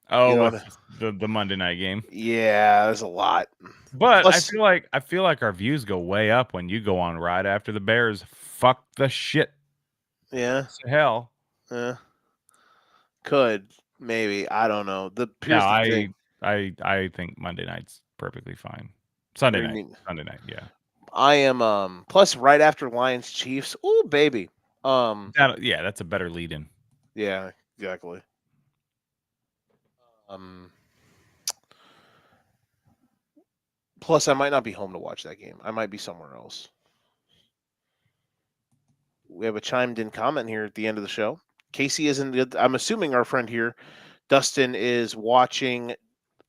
The Monday night game. Yeah, there's a lot. But plus, I feel like our views go way up when you go on right after the Bears fuck the shit. Yeah. Hell. Yeah. Could maybe I don't know. I think Monday night's perfectly fine. Sunday night, yeah. I am plus right after Lions Chiefs. Ooh, baby. That's a better lead in. Yeah, exactly. Plus I might not be home to watch that game. I might be somewhere else. We have a chimed in comment here at the end of the show. Casey isn't. I'm assuming our friend here, Dustin, is watching.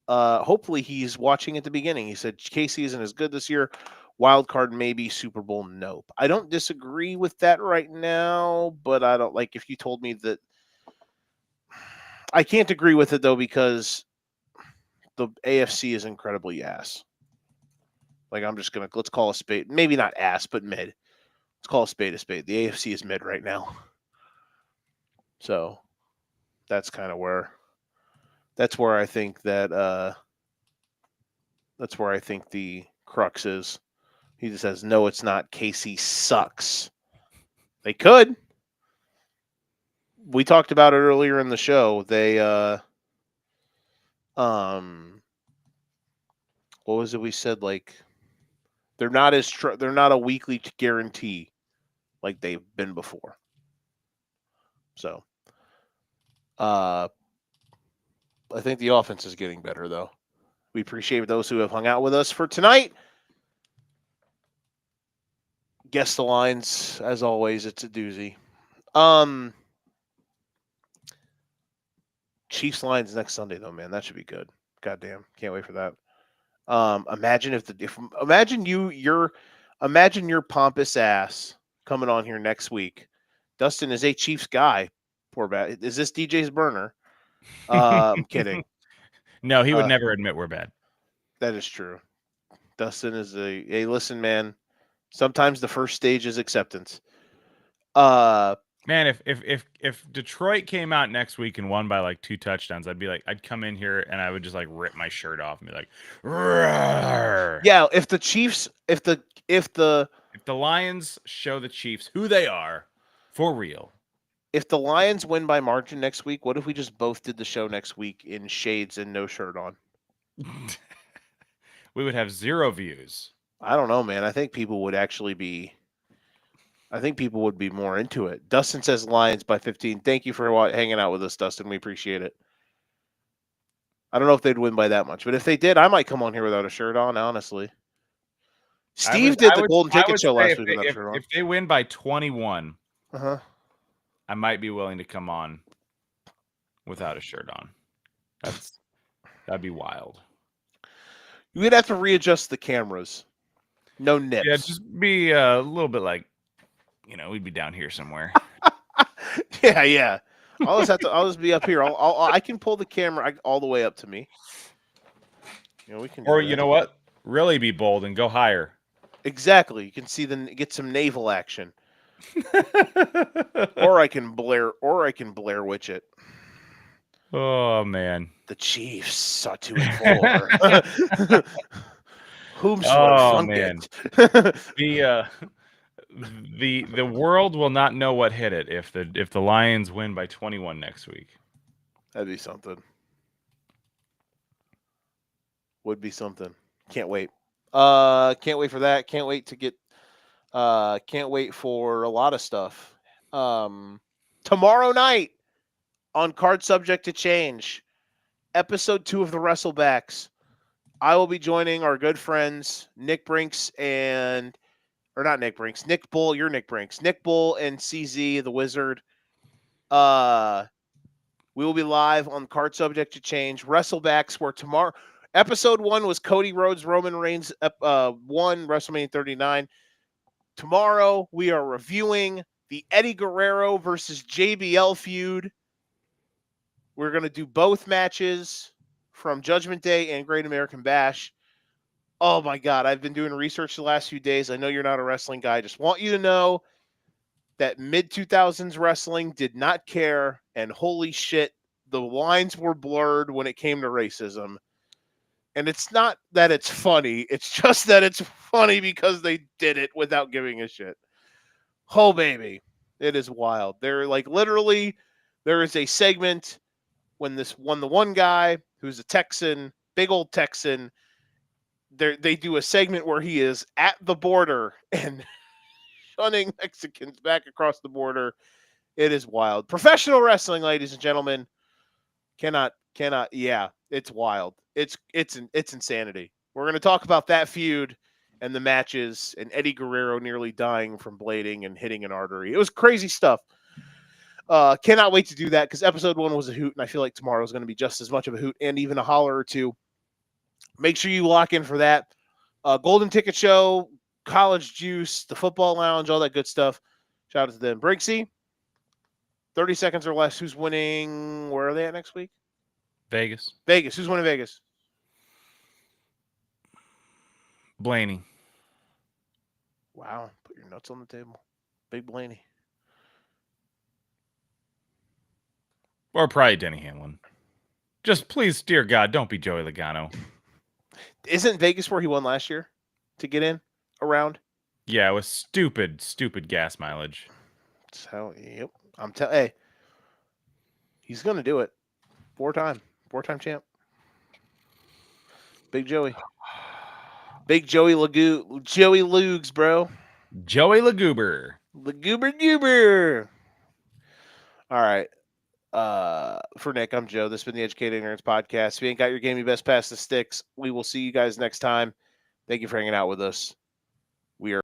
Hopefully he's watching at the beginning. He said Casey isn't as good this year. Wild card maybe, Super Bowl nope. I don't disagree with that right now, but I don't like if you told me that. I can't agree with it though because the AFC is incredibly ass. Like I'm just gonna let's call a spade, maybe not ass, but mid. Let's call a spade a spade. The AFC is mid right now, so that's kind of where. That's where I think that. That's where I think the crux is. He just says, "No, it's not. Casey sucks." They could. We talked about it earlier in the show. They what was it we said? Like they're not they're not a weekly guarantee like they've been before. So, I think the offense is getting better though. We appreciate those who have hung out with us for tonight. Guess the lines as always. It's a doozy. Chiefs Lions next Sunday though, man. That should be good. Goddamn, can't wait for that. Imagine imagine your pompous ass coming on here next week. Dustin is a Chiefs guy. Poor bad. Is this DJ's burner? I'm kidding. No, he would never admit we're bad. That is true. Dustin is a listen, man. Sometimes the first stage is acceptance. Man, if Detroit came out next week and won by like 2 touchdowns, I'd come in here and I would just like rip my shirt off and be like, "Roar." Yeah, if the Chiefs, if the Lions show the Chiefs who they are for real. If the Lions win by margin next week, what if we just both did the show next week in shades and no shirt on? We would have 0 views. I don't know, man. I think people would actually be. I think people would be more into it. Dustin says Lions by 15. Thank you for hanging out with us, Dustin. We appreciate it. I don't know if they'd win by that much, but if they did, I might come on here without a shirt on, honestly. Steve did the Golden Ticket show last week without a shirt on. If they win by 21, Uh-huh. I might be willing to come on without a shirt on. That'd be wild. We'd have to readjust the cameras. No nips. Yeah, just be a little bit like, we'd be down here somewhere. Yeah. I'll just be up here. I can pull the camera all the way up to me. We can. Or you know what? Really be bold and go higher. Exactly. You can see get some naval action. or I can Blair Witch it. Oh man. The Chiefs saw 2-4. Man. The world will not know what hit it if the Lions win by 21 next week. That'd be something. Would be something. Can't wait. Can't wait for that. Can't wait to get. Can't wait for a lot of stuff. Tomorrow night on Card Subject to Change, episode 2 of the Wrestlebacks. I will be joining our good friends Nick Brincks not Nick Brincks, Nick Bull. You're Nick Brincks, Nick Bull and CZ the Wizard. We will be live on Card Subject to Change Wrestlebacks, where tomorrow. Episode 1 was Cody Rhodes, Roman Reigns, 1, WrestleMania 39. Tomorrow, we are reviewing the Eddie Guerrero versus JBL feud. We're going to do both matches from Judgment Day and Great American Bash. Oh, my God. I've been doing research the last few days. I know you're not a wrestling guy. I just want you to know that mid-2000s wrestling did not care, and holy shit, the lines were blurred when it came to racism. And it's not that it's funny. It's just that it's funny because they did it without giving a shit. Oh, baby. It is wild. They're like literally, there is a segment when the one guy who's a Texan, big old Texan, they do a segment where he is at the border and shunning Mexicans back across the border. It is wild. Professional wrestling, ladies and gentlemen. Cannot. Yeah, it's wild. It's insanity. We're going to talk about that feud and the matches and Eddie Guerrero nearly dying from blading and hitting an artery. It was crazy stuff. Cannot wait to do that because episode 1 was a hoot, and I feel like tomorrow is going to be just as much of a hoot and even a holler or two. Make sure you lock in for that. Golden Ticket Show, College Juice, the Football Lounge, all that good stuff. Shout out to them. Brinksy, 30 seconds or less. Who's winning? Where are they at next week? Vegas. Vegas. Who's winning Vegas? Blaney. Wow. Put your nuts on the table. Big Blaney. Or probably Denny Hamlin. Just please, dear God, don't be Joey Logano. Isn't Vegas where he won last year to get in around? Yeah, it was stupid gas mileage. So, yep. Hey, he's going to do it. Four-time champ. Big Joey. Big Joey Joey Lugs, bro. Joey Lagoober. Lagoober. All right. For Nick, I'm Joe. This has been the Educated Ignorance Podcast. If you ain't got your game, you best pass the sticks. We will see you guys next time. Thank you for hanging out with us.